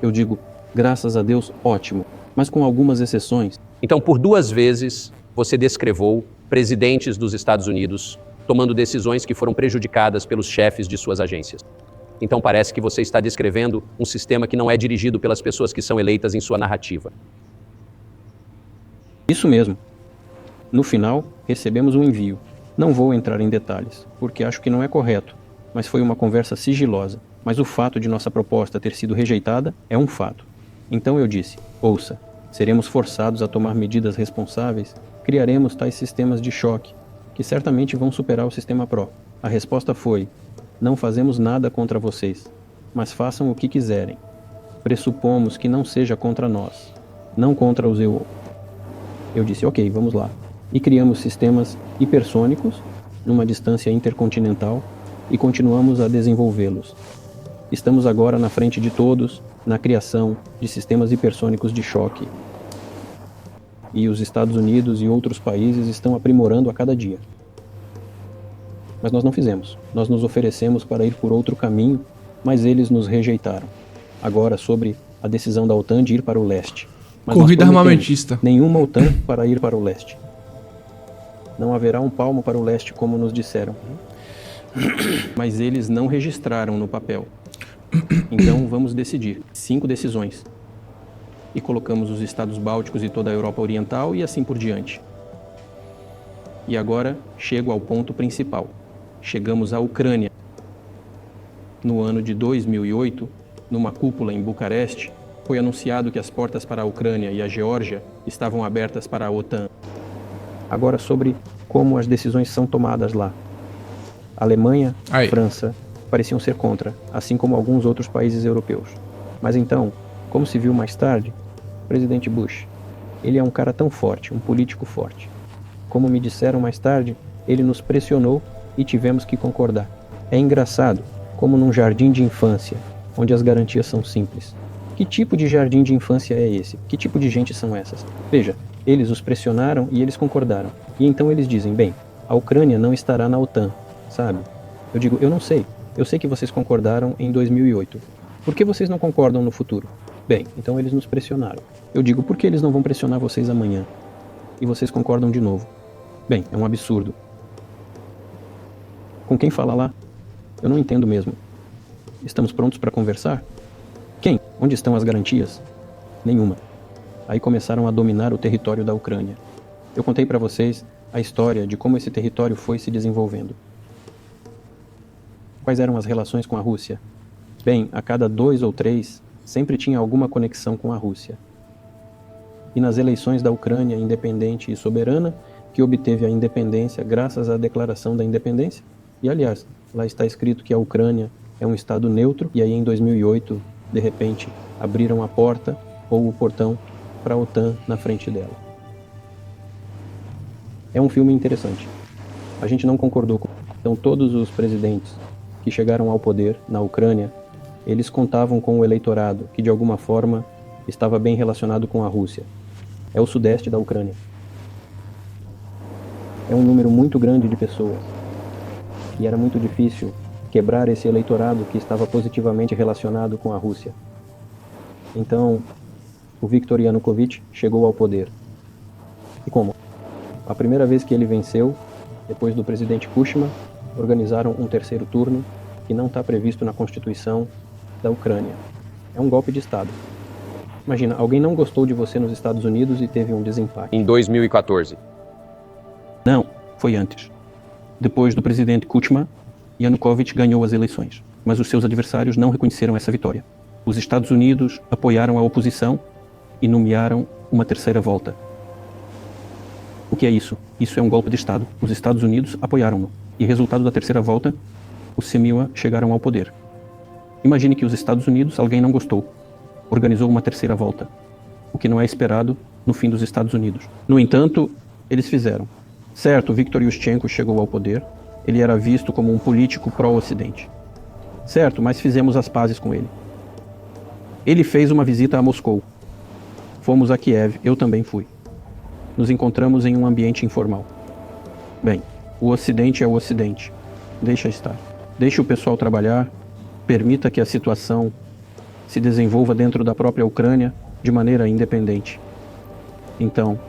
Eu digo, graças a Deus, ótimo, mas com algumas exceções. Então, por 2 vezes, você descreveu presidentes dos Estados Unidos tomando decisões que foram prejudicadas pelos chefes de suas agências. Então, parece que você está descrevendo um sistema que não é dirigido pelas pessoas que são eleitas em sua narrativa. Isso mesmo. No final, recebemos um envio. Não vou entrar em detalhes, porque acho que não é correto, mas foi uma conversa sigilosa. Mas o fato de nossa proposta ter sido rejeitada é um fato. Então eu disse, ouça, seremos forçados a tomar medidas responsáveis, criaremos tais sistemas de choque, que certamente vão superar o sistema PRO. A resposta foi, não fazemos nada contra vocês, mas façam o que quiserem. Pressupomos que não seja contra nós, não contra os EU. Eu disse, ok, vamos lá. E criamos sistemas hipersônicos, numa distância intercontinental, e continuamos a desenvolvê-los. Estamos agora na frente de todos, na criação de sistemas hipersônicos de choque. E os Estados Unidos e outros países estão aprimorando a cada dia. Mas nós não fizemos. Nós nos oferecemos para ir por outro caminho, mas eles nos rejeitaram. Agora, sobre a decisão da OTAN de ir para o leste. Mas Corrida armamentista. Nenhuma OTAN para ir para o leste. Não haverá um palmo para o leste, como nos disseram. Mas eles não registraram no papel. Então vamos decidir. 5 decisões. E colocamos os Estados Bálticos e toda a Europa Oriental e assim por diante. E agora chego ao ponto principal. Chegamos à Ucrânia. No ano de 2008, numa cúpula em Bucareste, foi anunciado que as portas para a Ucrânia e a Geórgia estavam abertas para a OTAN. Agora sobre como as decisões são tomadas lá. Alemanha, França pareciam ser contra, assim como alguns outros países europeus. Mas então, como se viu mais tarde, o presidente Bush, ele é um cara tão forte, um político forte. Como me disseram mais tarde, ele nos pressionou e tivemos que concordar. É engraçado, como num jardim de infância, onde as garantias são simples. Que tipo de jardim de infância é esse? Que tipo de gente são essas? Veja, eles os pressionaram e eles concordaram. E então eles dizem, bem, a Ucrânia não estará na OTAN, sabe? Eu digo, eu não sei. Eu sei que vocês concordaram em 2008. Por que vocês não concordam no futuro? Bem, então eles nos pressionaram. Eu digo, por que eles não vão pressionar vocês amanhã? E vocês concordam de novo. Bem, é um absurdo. Com quem fala lá? Eu não entendo mesmo. Estamos prontos para conversar? Quem? Onde estão as garantias? Nenhuma. Aí começaram a dominar o território da Ucrânia. Eu contei para vocês a história de como esse território foi se desenvolvendo. Quais eram as relações com a Rússia? Bem, a cada 2 ou 3, sempre tinha alguma conexão com a Rússia. E nas eleições da Ucrânia independente e soberana, que obteve a independência graças à Declaração da Independência, e aliás, lá está escrito que a Ucrânia é um estado neutro, e aí em 2008, de repente, abriram a porta ou o portão para a OTAN na frente dela. É um filme interessante. A gente não concordou com... Então todos os presidentes que chegaram ao poder na Ucrânia, eles contavam com o eleitorado, que de alguma forma estava bem relacionado com a Rússia. É o sudeste da Ucrânia. É um número muito grande de pessoas. E era muito difícil quebrar esse eleitorado que estava positivamente relacionado com a Rússia. Então, o Viktor Yanukovych chegou ao poder. E como? A primeira vez que ele venceu, depois do presidente Kuchma, organizaram um terceiro turno que não está previsto na Constituição da Ucrânia. É um golpe de Estado. Imagina, alguém não gostou de você nos Estados Unidos e teve um desempate. Em 2014. Não, foi antes. Depois do presidente Kuchma, Yanukovych ganhou as eleições, mas os seus adversários não reconheceram essa vitória. Os Estados Unidos apoiaram a oposição e nomearam uma terceira volta. O que é isso? Isso é um golpe de Estado. Os Estados Unidos apoiaram-no. E resultado da terceira volta, os Semilla chegaram ao poder. Imagine que os Estados Unidos, alguém não gostou, organizou uma terceira volta, o que não é esperado no fim dos Estados Unidos. No entanto, eles fizeram. Certo, Viktor Yushchenko chegou ao poder, ele era visto como um político pró-Ocidente. Certo, mas fizemos as pazes com ele. Ele fez uma visita a Moscou. Fomos a Kiev, eu também fui. Nos encontramos em um ambiente informal. Bem, o Ocidente é o Ocidente. Deixa estar. Deixe o pessoal trabalhar, permita que a situação se desenvolva dentro da própria Ucrânia de maneira independente. Então,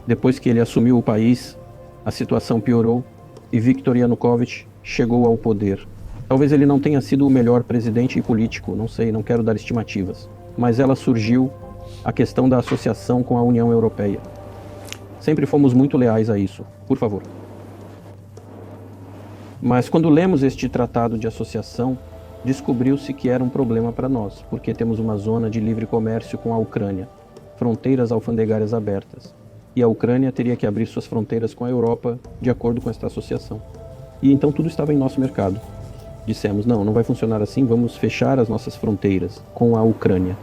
depois que ele assumiu o país, a situação piorou e Viktor Yanukovych chegou ao poder. Talvez ele não tenha sido o melhor presidente e político, não sei, não quero dar estimativas, mas ela surgiu a questão da associação com a União Europeia. Sempre fomos muito leais a isso, por favor. Mas quando lemos este tratado de associação, descobriu-se que era um problema para nós, porque temos uma zona de livre comércio com a Ucrânia, fronteiras alfandegárias abertas, e a Ucrânia teria que abrir suas fronteiras com a Europa de acordo com esta associação. E então tudo estava em nosso mercado. Dissemos, não vai funcionar assim, vamos fechar as nossas fronteiras com a Ucrânia.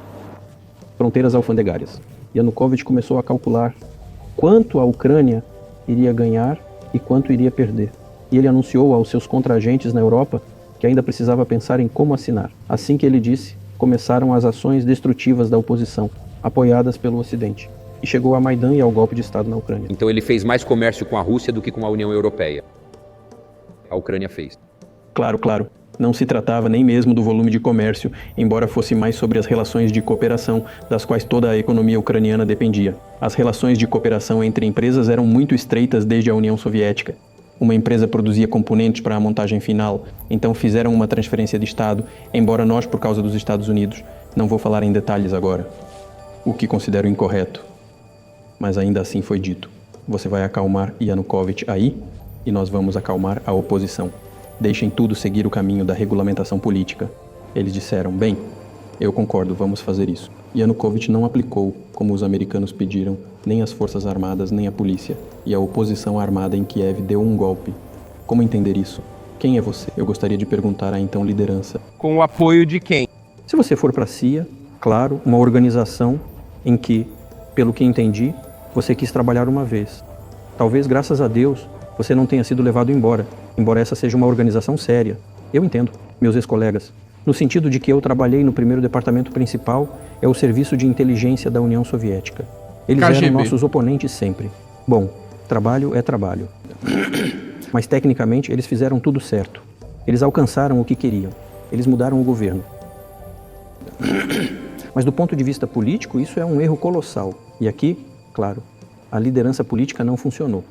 Fronteiras alfandegárias. Yanukovych começou a calcular quanto a Ucrânia iria ganhar e quanto iria perder. E ele anunciou aos seus contragentes na Europa que ainda precisava pensar em como assinar. Assim que ele disse, começaram as ações destrutivas da oposição, apoiadas pelo Ocidente. E chegou a Maidan e ao golpe de Estado na Ucrânia. Então ele fez mais comércio com a Rússia do que com a União Europeia. A Ucrânia fez. Claro. Não se tratava nem mesmo do volume de comércio, embora fosse mais sobre as relações de cooperação, das quais toda a economia ucraniana dependia. As relações de cooperação entre empresas eram muito estreitas desde a União Soviética. Uma empresa produzia componentes para a montagem final, então fizeram uma transferência de Estado, embora nós, por causa dos Estados Unidos, não vou falar em detalhes agora, o que considero incorreto. Mas ainda assim foi dito. Você vai acalmar Yanukovych aí e nós vamos acalmar a oposição. Deixem tudo seguir o caminho da regulamentação política. Eles disseram, bem, eu concordo, vamos fazer isso. Yanukovych não aplicou, como os americanos pediram, nem as forças armadas, nem a polícia. E a oposição armada em Kiev deu um golpe. Como entender isso? Quem é você? Eu gostaria de perguntar à então liderança. Com o apoio de quem? Se você for para a CIA, claro, uma organização em que, pelo que entendi, você quis trabalhar uma vez. Talvez, graças a Deus, você não tenha sido levado embora essa seja uma organização séria. Eu entendo, meus ex-colegas, no sentido de que eu trabalhei no primeiro departamento principal, é o Serviço de Inteligência da União Soviética. Eles KGB. eram nossos oponentes sempre. Bom, trabalho é trabalho. Mas tecnicamente eles fizeram tudo certo. Eles alcançaram o que queriam. Eles mudaram o governo. Mas do ponto de vista político, isso é um erro colossal. E aqui, claro, a liderança política não funcionou.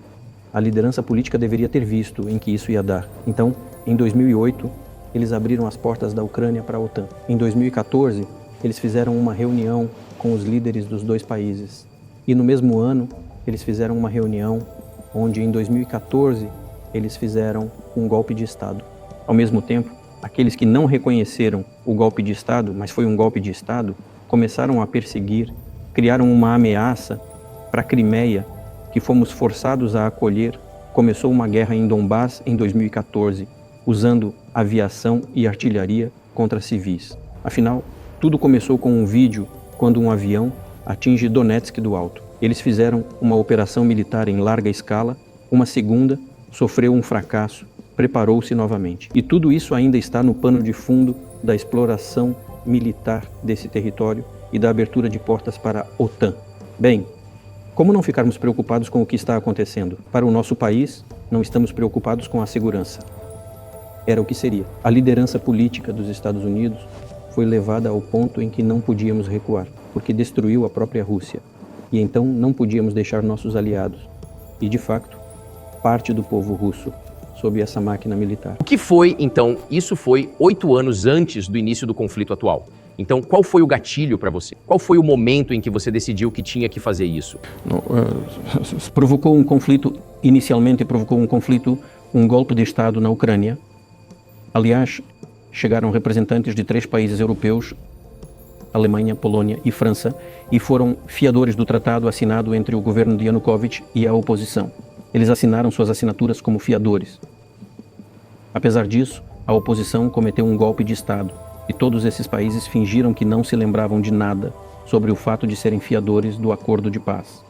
A liderança política deveria ter visto em que isso ia dar. Então, em 2008, eles abriram as portas da Ucrânia para a OTAN. Em 2014, eles fizeram uma reunião com os líderes dos dois países. E no mesmo ano, eles fizeram uma reunião onde, em 2014, eles fizeram um golpe de Estado. Ao mesmo tempo, aqueles que não reconheceram o golpe de Estado, mas foi um golpe de Estado, começaram a perseguir, criaram uma ameaça para a Crimeia, que fomos forçados a acolher. Começou uma guerra em Donbass em 2014, usando aviação e artilharia contra civis. Afinal, tudo começou com um vídeo quando um avião atinge Donetsk do alto. Eles fizeram uma operação militar em larga escala, uma segunda, sofreu um fracasso, preparou-se novamente. E tudo isso ainda está no pano de fundo da exploração militar desse território e da abertura de portas para a OTAN. Bem, como não ficarmos preocupados com o que está acontecendo? Para o nosso país, não estamos preocupados com a segurança. Era o que seria. A liderança política dos Estados Unidos foi levada ao ponto em que não podíamos recuar, porque destruiu a própria Rússia. E então não podíamos deixar nossos aliados. E, de facto, parte do povo russo sob essa máquina militar. O que foi, então, isso foi 8 anos antes do início do conflito atual. Então, qual foi o gatilho para você? Qual foi o momento em que você decidiu que tinha que fazer isso? Provocou um conflito, inicialmente provocou um conflito, um golpe de Estado na Ucrânia. Aliás, chegaram representantes de 3 países europeus, Alemanha, Polônia e França, e foram fiadores do tratado assinado entre o governo de Yanukovych e a oposição. Eles assinaram suas assinaturas como fiadores. Apesar disso, a oposição cometeu um golpe de Estado. E todos esses países fingiram que não se lembravam de nada sobre o fato de serem fiadores do acordo de paz.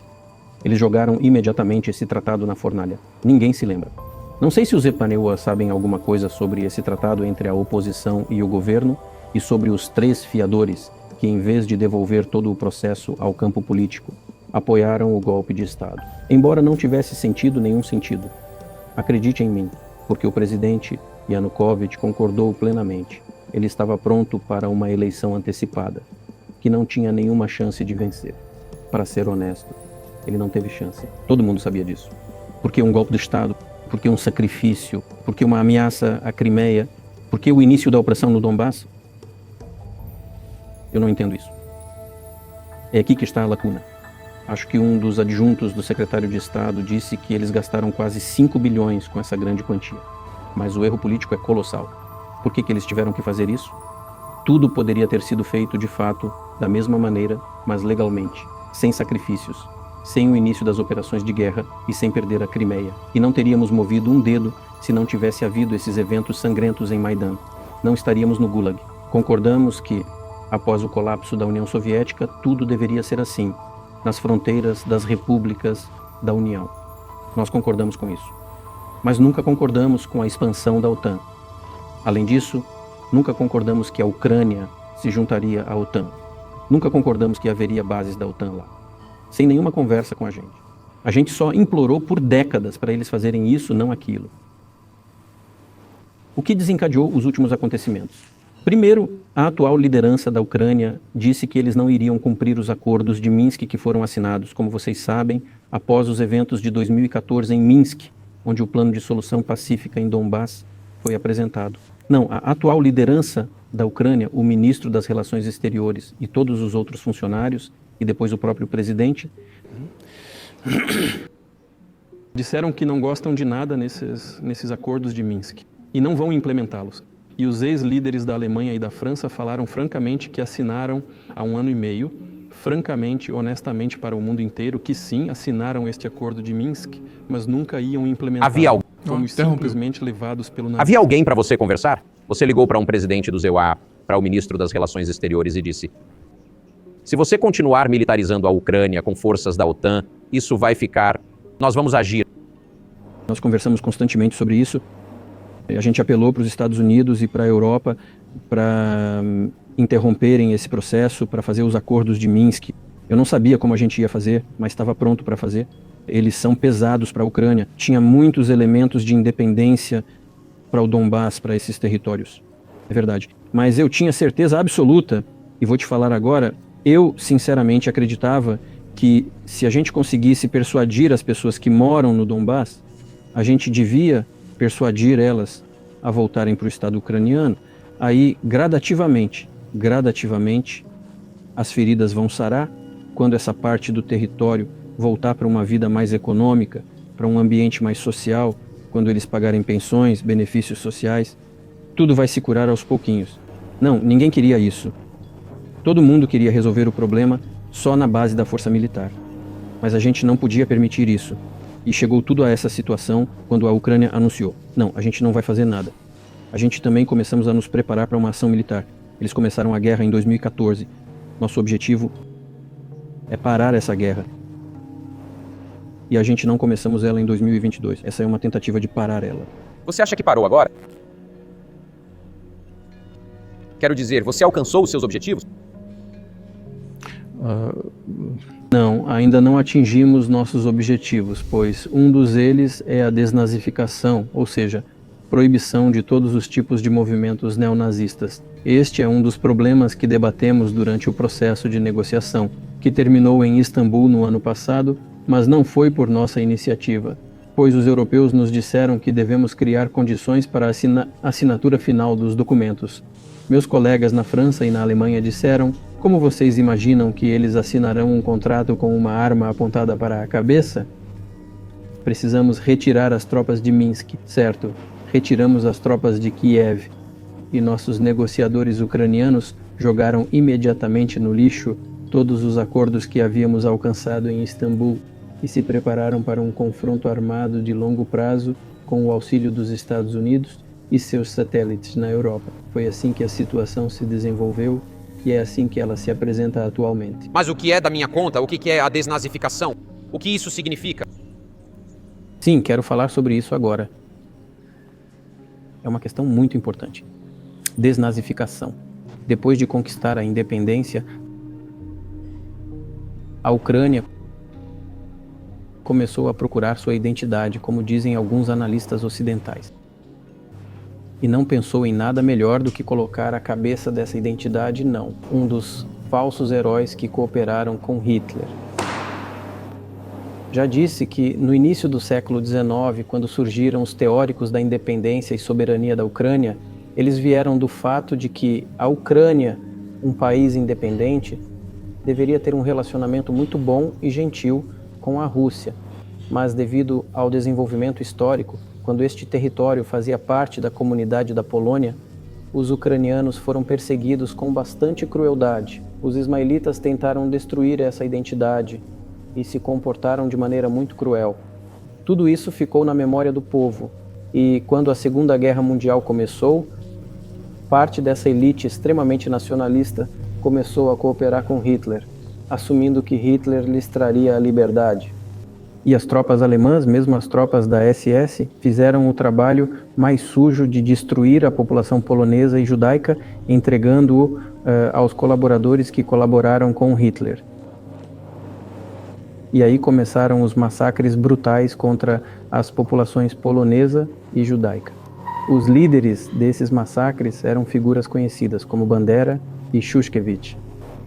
Eles jogaram imediatamente esse tratado na fornalha. Ninguém se lembra. Não sei se os Epaneua sabem alguma coisa sobre esse tratado entre a oposição e o governo e sobre os 3 fiadores que, em vez de devolver todo o processo ao campo político, apoiaram o golpe de Estado. Embora não tivesse nenhum sentido. Acredite em mim, porque o presidente Yanukovych concordou plenamente. Ele estava pronto para uma eleição antecipada, que não tinha nenhuma chance de vencer. Para ser honesto, ele não teve chance. Todo mundo sabia disso. Porque um golpe de Estado, porque um sacrifício, porque uma ameaça à Crimeia, porque o início da opressão no Donbass? Eu não entendo isso. É aqui que está a lacuna. Acho que um dos adjuntos do secretário de Estado disse que eles gastaram quase 5 bilhões com essa grande quantia. Mas o erro político é colossal. Por que eles tiveram que fazer isso? Tudo poderia ter sido feito de fato, da mesma maneira, mas legalmente, sem sacrifícios, sem o início das operações de guerra e sem perder a Crimeia. E não teríamos movido um dedo se não tivesse havido esses eventos sangrentos em Maidan. Não estaríamos no Gulag. Concordamos que, após o colapso da União Soviética, tudo deveria ser assim, nas fronteiras das repúblicas da União. Nós concordamos com isso. Mas nunca concordamos com a expansão da OTAN. Além disso, nunca concordamos que a Ucrânia se juntaria à OTAN. Nunca concordamos que haveria bases da OTAN lá. Sem nenhuma conversa com a gente. A gente só implorou por décadas para eles fazerem isso, não aquilo. O que desencadeou os últimos acontecimentos? Primeiro, a atual liderança da Ucrânia disse que eles não iriam cumprir os acordos de Minsk que foram assinados, como vocês sabem, após os eventos de 2014 em Minsk, onde o plano de solução pacífica em Donbass foi apresentado. Não, a atual liderança da Ucrânia, o ministro das Relações Exteriores e todos os outros funcionários, e depois o próprio presidente, disseram que não gostam de nada nesses acordos de Minsk e não vão implementá-los. E os ex-líderes da Alemanha e da França falaram francamente que assinaram há 1 ano e meio, francamente, honestamente para o mundo inteiro, que sim, assinaram este acordo de Minsk, mas nunca iam implementar. Fomos simplesmente levados pelo navio. Havia alguém para você conversar? Você ligou para um presidente do ZEUA, para o ministro das Relações Exteriores e disse: se você continuar militarizando a Ucrânia com forças da OTAN, isso vai ficar... Nós vamos agir. Nós conversamos constantemente sobre isso. A gente apelou para os Estados Unidos e para a Europa para interromperem esse processo, para fazer os acordos de Minsk. Eu não sabia como a gente ia fazer, mas estava pronto para fazer. Eles são pesados para a Ucrânia. Tinha muitos elementos de independência para o Donbass, para esses territórios. É verdade. Mas eu tinha certeza absoluta, e vou te falar agora, eu sinceramente acreditava que se a gente conseguisse persuadir as pessoas que moram no Donbass, a gente devia persuadir elas a voltarem para o Estado ucraniano. Aí, gradativamente, as feridas vão sarar quando essa parte do território voltar para uma vida mais econômica, para um ambiente mais social, quando eles pagarem pensões, benefícios sociais, tudo vai se curar aos pouquinhos. Não, ninguém queria isso. Todo mundo queria resolver o problema só na base da força militar. Mas a gente não podia permitir isso. E chegou tudo a essa situação quando a Ucrânia anunciou: não, a gente não vai fazer nada. A gente também começamos a nos preparar para uma ação militar. Eles começaram a guerra em 2014. Nosso objetivo é parar essa guerra. E a gente não começamos ela em 2022. Essa é uma tentativa de parar ela. Você acha que parou agora? Quero dizer, você alcançou os seus objetivos? Não, ainda não atingimos nossos objetivos, pois um dos eles é a desnazificação, ou seja, proibição de todos os tipos de movimentos neonazistas. Este é um dos problemas que debatemos durante o processo de negociação, que terminou em Istambul no ano passado, mas não foi por nossa iniciativa, pois os europeus nos disseram que devemos criar condições para a assinatura final dos documentos. Meus colegas na França e na Alemanha disseram: como vocês imaginam que eles assinarão um contrato com uma arma apontada para a cabeça? Precisamos retirar as tropas de Minsk, certo? Retiramos as tropas de Kiev. E nossos negociadores ucranianos jogaram imediatamente no lixo todos os acordos que havíamos alcançado em Istambul e se prepararam para um confronto armado de longo prazo com o auxílio dos Estados Unidos e seus satélites na Europa. Foi assim que a situação se desenvolveu e é assim que ela se apresenta atualmente. Mas o que é da minha conta? O que é a desnazificação? O que isso significa? Sim, quero falar sobre isso agora. É uma questão muito importante. Desnazificação. Depois de conquistar a independência, a Ucrânia começou a procurar sua identidade, como dizem alguns analistas ocidentais. E não pensou em nada melhor do que colocar a cabeça dessa identidade, não, um dos falsos heróis que cooperaram com Hitler. Já disse que no início do século XIX, quando surgiram os teóricos da independência e soberania da Ucrânia, eles vieram do fato de que a Ucrânia, um país independente, deveria ter um relacionamento muito bom e gentil com a Rússia, mas devido ao desenvolvimento histórico, quando este território fazia parte da comunidade da Polônia, os ucranianos foram perseguidos com bastante crueldade. Os ismaelitas tentaram destruir essa identidade e se comportaram de maneira muito cruel. Tudo isso ficou na memória do povo, e quando a Segunda Guerra Mundial começou, parte dessa elite extremamente nacionalista começou a cooperar com Hitler, assumindo que Hitler lhes traria a liberdade. E as tropas alemãs, mesmo as tropas da SS, fizeram o trabalho mais sujo de destruir a população polonesa e judaica, entregando-o aos colaboradores que colaboraram com Hitler. E aí começaram os massacres brutais contra as populações polonesa e judaica. Os líderes desses massacres eram figuras conhecidas como Bandera e Shushkevich.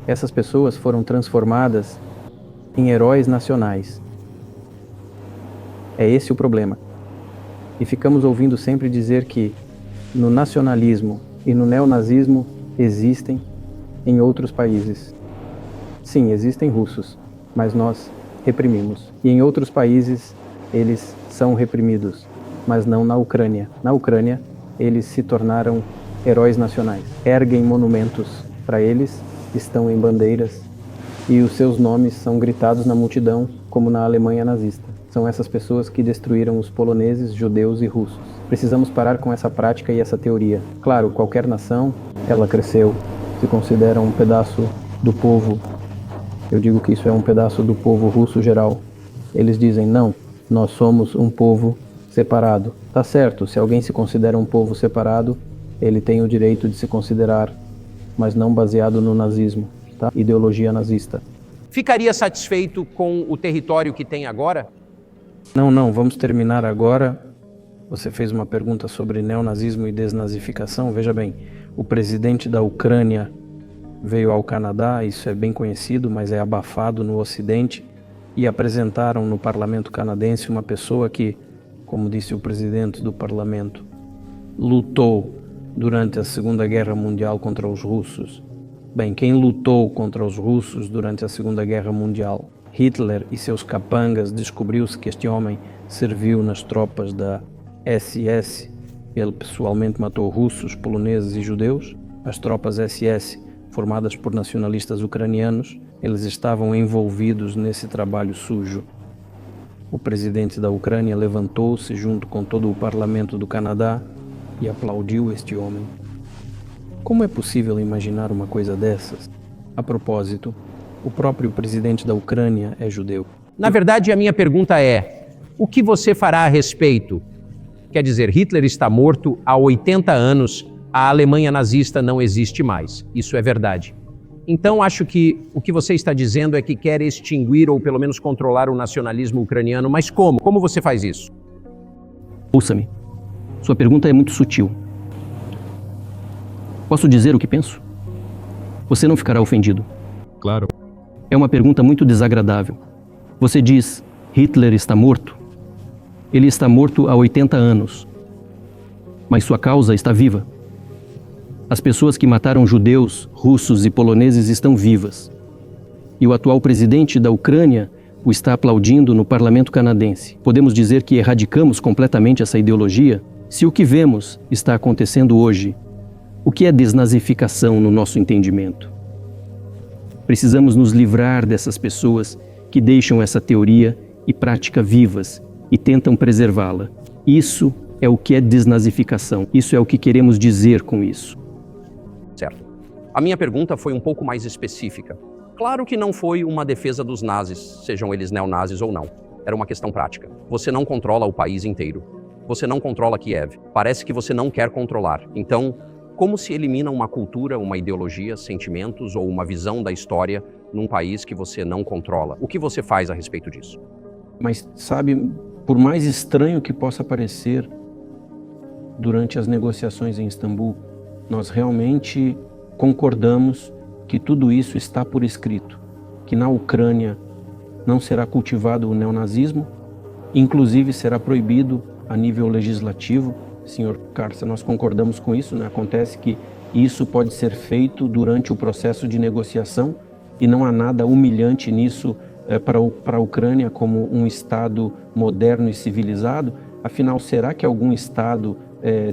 Essas pessoas foram transformadas em heróis nacionais. É esse o problema. E ficamos ouvindo sempre dizer que no nacionalismo e no neonazismo existem em outros países. Sim, existem russos, mas nós reprimimos. E em outros países eles são reprimidos, mas não na Ucrânia. Na Ucrânia eles se tornaram heróis nacionais. Erguem monumentos para eles, estão em bandeiras e os seus nomes são gritados na multidão, como na Alemanha nazista. São essas pessoas que destruíram os poloneses, judeus e russos. Precisamos parar com essa prática e essa teoria. Claro, qualquer nação, ela cresceu, se considera um pedaço do povo. Eu digo que isso é um pedaço do povo russo geral. Eles dizem, não, nós somos um povo separado. Tá certo, se alguém se considera um povo separado, ele tem o direito de se considerar, mas não baseado no nazismo, tá? Ideologia nazista. Ficaria satisfeito com o território que tem agora? Não, vamos terminar agora. Você fez uma pergunta sobre neonazismo e desnazificação. Veja bem, o presidente da Ucrânia veio ao Canadá, isso é bem conhecido, mas é abafado no Ocidente, e apresentaram no parlamento canadense uma pessoa que, como disse o presidente do parlamento, lutou durante a Segunda Guerra Mundial contra os russos. Bem, quem lutou contra os russos durante a Segunda Guerra Mundial? Hitler e seus capangas. Descobriu-se que este homem serviu nas tropas da SS. Ele pessoalmente matou russos, poloneses e judeus. As tropas SS, formadas por nacionalistas ucranianos, eles estavam envolvidos nesse trabalho sujo. O presidente da Ucrânia levantou-se junto com todo o parlamento do Canadá e aplaudiu este homem. Como é possível imaginar uma coisa dessas? A propósito, o próprio presidente da Ucrânia é judeu. Na verdade, a minha pergunta é, o que você fará a respeito? Quer dizer, Hitler está morto há 80 anos, a Alemanha nazista não existe mais. Isso é verdade. Então, acho que o que você está dizendo é que quer extinguir ou pelo menos controlar o nacionalismo ucraniano, mas como? Como você faz isso? Ouça-me. Sua pergunta é muito sutil. Posso dizer o que penso? Você não ficará ofendido. Claro. É uma pergunta muito desagradável. Você diz, Hitler está morto? Ele está morto há 80 anos. Mas sua causa está viva. As pessoas que mataram judeus, russos e poloneses estão vivas. E o atual presidente da Ucrânia o está aplaudindo no parlamento canadense. Podemos dizer que erradicamos completamente essa ideologia? Se o que vemos está acontecendo hoje, o que é desnazificação no nosso entendimento? Precisamos nos livrar dessas pessoas que deixam essa teoria e prática vivas e tentam preservá-la. Isso é o que é desnazificação. Isso é o que queremos dizer com isso. Certo. A minha pergunta foi um pouco mais específica. Claro que não foi uma defesa dos nazis, sejam eles neonazis ou não. Era uma questão prática. Você não controla o país inteiro. Você não controla Kiev. Parece que você não quer controlar. Então, Como se elimina uma cultura, uma ideologia, sentimentos ou uma visão da história num país que você não controla? O que você faz a respeito disso? Mas, sabe, por mais estranho que possa parecer, durante as negociações em Istambul, nós realmente concordamos que tudo isso está por escrito, que na Ucrânia não será cultivado o neonazismo, inclusive será proibido a nível legislativo. Senhor Carça, nós concordamos com isso, né? Acontece que isso pode ser feito durante o processo de negociação e não há nada humilhante nisso para a Ucrânia como um Estado moderno e civilizado. Afinal, será que algum Estado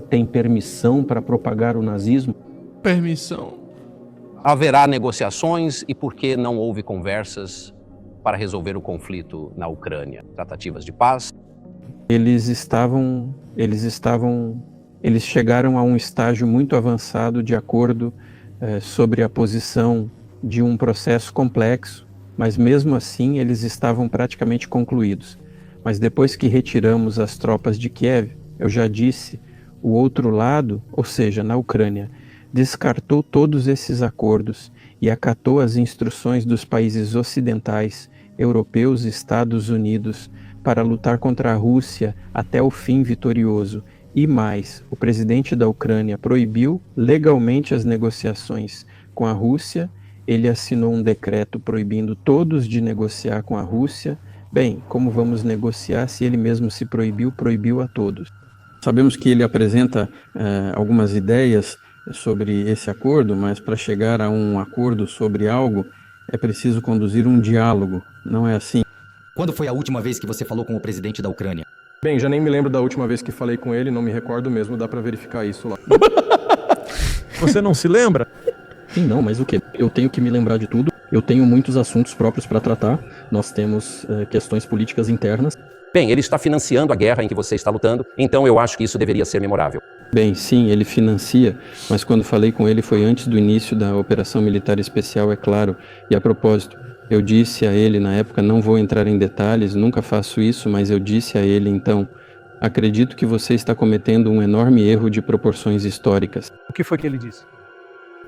tem permissão para propagar o nazismo? Permissão? Haverá negociações e por que não houve conversas para resolver o conflito na Ucrânia? Tratativas de paz? Eles chegaram a um estágio muito avançado de acordo sobre a posição de um processo complexo, mas mesmo assim eles estavam praticamente concluídos. Mas depois que retiramos as tropas de Kiev, eu já disse, o outro lado, ou seja, na Ucrânia, descartou todos esses acordos e acatou as instruções dos países ocidentais, europeus e Estados Unidos, para lutar contra a Rússia até o fim vitorioso. E mais, o presidente da Ucrânia proibiu legalmente as negociações com a Rússia, ele assinou um decreto proibindo todos de negociar com a Rússia. Bem, como vamos negociar se ele mesmo se proibiu a todos? Sabemos que ele apresenta algumas ideias sobre esse acordo, mas para chegar a um acordo sobre algo é preciso conduzir um diálogo, não é assim? Quando foi a última vez que você falou com o presidente da Ucrânia? Bem, já nem me lembro da última vez que falei com ele, não me recordo mesmo, dá pra verificar isso lá. Você não se lembra? Sim, não, mas o quê? Eu tenho que me lembrar de tudo, eu tenho muitos assuntos próprios para tratar, nós temos questões políticas internas. Bem, ele está financiando a guerra em que você está lutando, então eu acho que isso deveria ser memorável. Bem, sim, ele financia, mas quando falei com ele foi antes do início da operação militar especial, é claro. E a propósito, eu disse a ele na época, não vou entrar em detalhes, nunca faço isso, mas eu disse a ele então, acredito que você está cometendo um enorme erro de proporções históricas. O que foi que ele disse?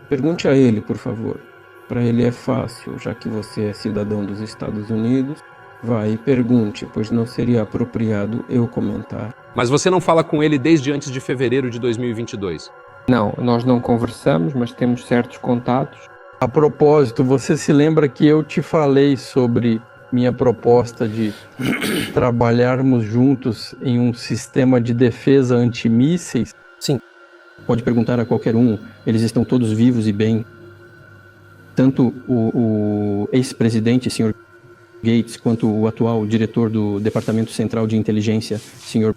Pergunte a ele, por favor. Para ele é fácil, já que você é cidadão dos Estados Unidos. Vai e pergunte, pois não seria apropriado eu comentar. Mas você não fala com ele desde antes de fevereiro de 2022? Não, nós não conversamos, mas temos certos contatos. A propósito, você se lembra que eu te falei sobre minha proposta de trabalharmos juntos em um sistema de defesa antimísseis? Sim. Pode perguntar a qualquer um, eles estão todos vivos e bem. Tanto o ex-presidente, Sr. Gates, quanto o atual diretor do Departamento Central de Inteligência, Sr.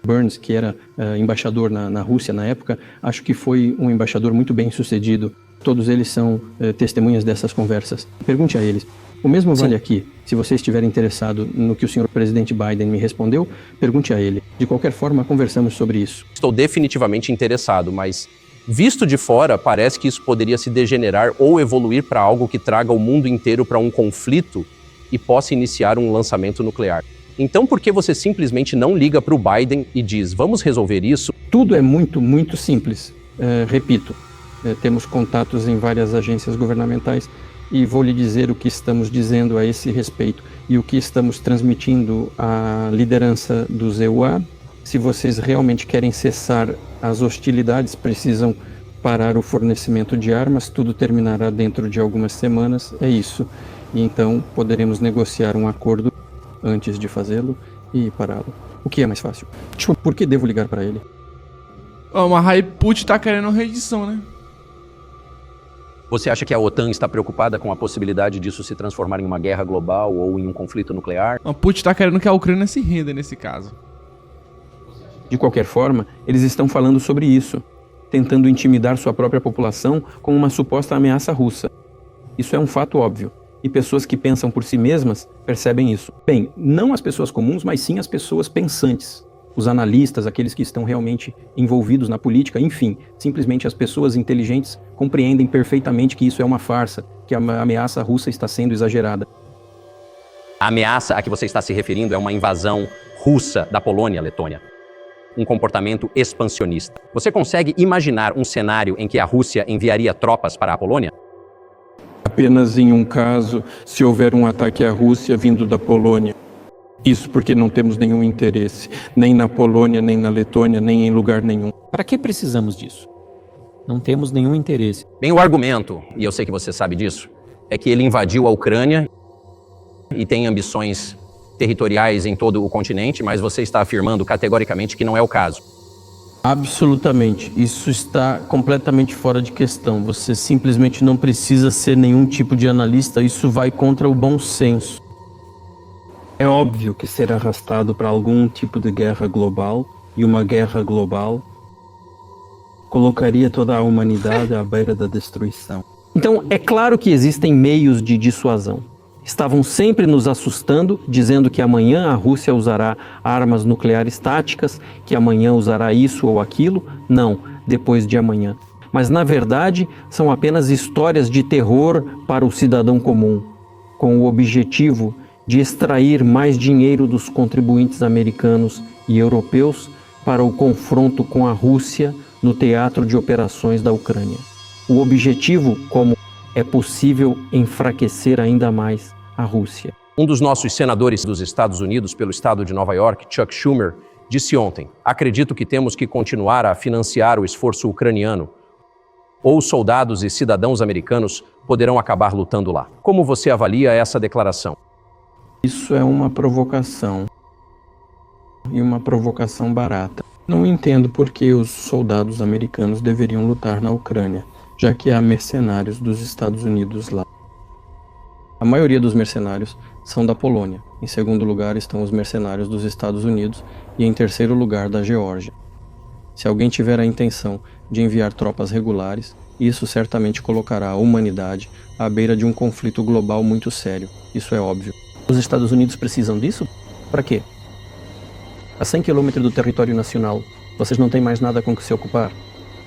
Burns, que era embaixador na Rússia na época, acho que foi um embaixador muito bem sucedido. Todos eles são testemunhas dessas conversas. Pergunte a eles. O mesmo vale aqui. Se você estiver interessado no que o Sr. Presidente Biden me respondeu, pergunte a ele. De qualquer forma, conversamos sobre isso. Estou definitivamente interessado, mas visto de fora, parece que isso poderia se degenerar ou evoluir para algo que traga o mundo inteiro para um conflito e possa iniciar um lançamento nuclear. Então por que você simplesmente não liga para o Biden e diz, vamos resolver isso? Tudo é muito, muito simples. Repito, temos contatos em várias agências governamentais e vou lhe dizer o que estamos dizendo a esse respeito e o que estamos transmitindo à liderança do EUA. Se vocês realmente querem cessar as hostilidades, precisam parar o fornecimento de armas, tudo terminará dentro de algumas semanas, é isso. E então poderemos negociar um acordo antes de fazê-lo e pará-lo. O que é mais fácil? Por que devo ligar para ele? Mas aí Putin tá querendo reedição, né? Você acha que a OTAN está preocupada com a possibilidade disso se transformar em uma guerra global ou em um conflito nuclear? O Putin tá querendo que a Ucrânia se renda nesse caso. De qualquer forma, eles estão falando sobre isso, tentando intimidar sua própria população com uma suposta ameaça russa. Isso é um fato óbvio. E pessoas que pensam por si mesmas percebem isso. Bem, não as pessoas comuns, mas sim as pessoas pensantes. Os analistas, aqueles que estão realmente envolvidos na política, enfim, simplesmente as pessoas inteligentes compreendem perfeitamente que isso é uma farsa, que a ameaça russa está sendo exagerada. A ameaça a que você está se referindo é uma invasão russa da Polônia, Letônia. um comportamento expansionista. Você consegue imaginar um cenário em que a Rússia enviaria tropas para a Polônia? Apenas em um caso, se houver um ataque à Rússia vindo da Polônia. Isso porque não temos nenhum interesse, nem na Polônia, nem na Letônia, nem em lugar nenhum. Para que precisamos disso? Não temos nenhum interesse. Bem, o argumento, e eu sei que você sabe disso, é que ele invadiu a Ucrânia e tem ambições territoriais em todo o continente, mas você está afirmando categoricamente que não é o caso. Absolutamente. Isso está completamente fora de questão. Você simplesmente não precisa ser nenhum tipo de analista. Isso vai contra o bom senso. É óbvio que ser arrastado para algum tipo de guerra global, e uma guerra global colocaria toda a humanidade à beira da destruição. Então, é claro que existem meios de dissuasão. Estavam sempre nos assustando, dizendo que amanhã a Rússia usará armas nucleares táticas, que amanhã usará isso ou aquilo. Não, depois de amanhã. Mas, na verdade, são apenas histórias de terror para o cidadão comum, com o objetivo de extrair mais dinheiro dos contribuintes americanos e europeus para o confronto com a Rússia no teatro de operações da Ucrânia. O objetivo, como é possível enfraquecer ainda mais a Rússia. Um dos nossos senadores dos Estados Unidos pelo estado de Nova York, Chuck Schumer, disse ontem: acredito que temos que continuar a financiar o esforço ucraniano, ou soldados e cidadãos americanos poderão acabar lutando lá. Como você avalia essa declaração? Isso é uma provocação, e uma provocação barata. Não entendo por que os soldados americanos deveriam lutar na Ucrânia, já que há mercenários dos Estados Unidos lá. A maioria dos mercenários são da Polônia. Em segundo lugar estão os mercenários dos Estados Unidos e em terceiro lugar da Geórgia. Se alguém tiver a intenção de enviar tropas regulares, isso certamente colocará a humanidade à beira de um conflito global muito sério. Isso é óbvio. Os Estados Unidos precisam disso? Para quê? A 100 quilômetros do território nacional, vocês não têm mais nada com que se ocupar.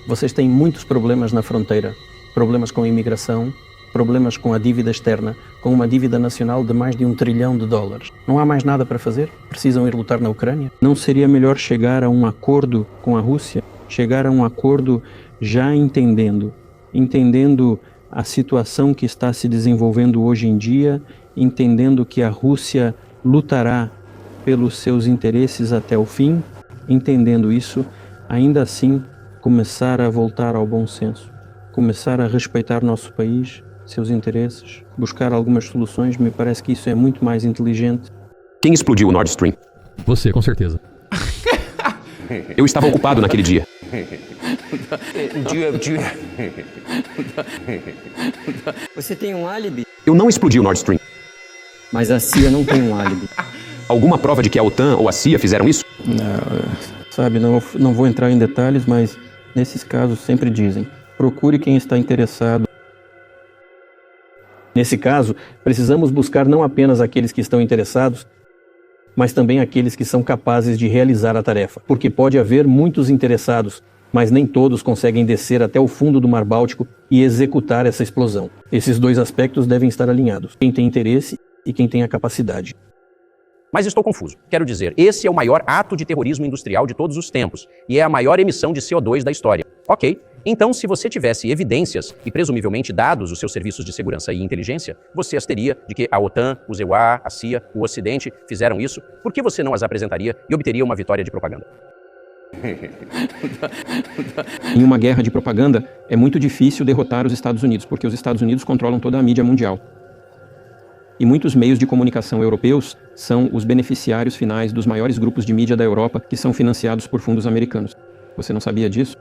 Vocês têm muitos problemas na fronteira. Problemas com a imigração, problemas com a dívida externa, com uma dívida nacional de mais de $1 trilhão. Não há mais nada para fazer? Precisam ir lutar na Ucrânia? Não seria melhor chegar a um acordo com a Rússia? Chegar a um acordo já entendendo a situação que está se desenvolvendo hoje em dia, entendendo que a Rússia lutará pelos seus interesses até o fim, entendendo isso, ainda assim começar a voltar ao bom senso, começar a respeitar nosso país, seus interesses, buscar algumas soluções. Me parece que isso é muito mais inteligente. Quem explodiu o Nord Stream? Você, com certeza. Eu estava ocupado naquele dia. Você tem um álibi? Eu não explodi o Nord Stream. Mas a CIA não tem um álibi. Alguma prova de que a OTAN ou a CIA fizeram isso? Não vou entrar em detalhes, mas nesses casos sempre dizem: procure quem está interessado. Nesse caso, precisamos buscar não apenas aqueles que estão interessados, mas também aqueles que são capazes de realizar a tarefa. Porque pode haver muitos interessados, mas nem todos conseguem descer até o fundo do Mar Báltico e executar essa explosão. Esses dois aspectos devem estar alinhados: quem tem interesse e quem tem a capacidade. Mas estou confuso. Quero dizer, esse é o maior ato de terrorismo industrial de todos os tempos e é a maior emissão de CO2 da história. Ok, então se você tivesse evidências e presumivelmente dados os seus serviços de segurança e inteligência, você as teria de que a OTAN, os EUA, a CIA, o Ocidente fizeram isso, por que você não as apresentaria e obteria uma vitória de propaganda? Em uma guerra de propaganda, é muito difícil derrotar os Estados Unidos, porque os Estados Unidos controlam toda a mídia mundial. E muitos meios de comunicação europeus são os beneficiários finais dos maiores grupos de mídia da Europa, que são financiados por fundos americanos. Você não sabia disso?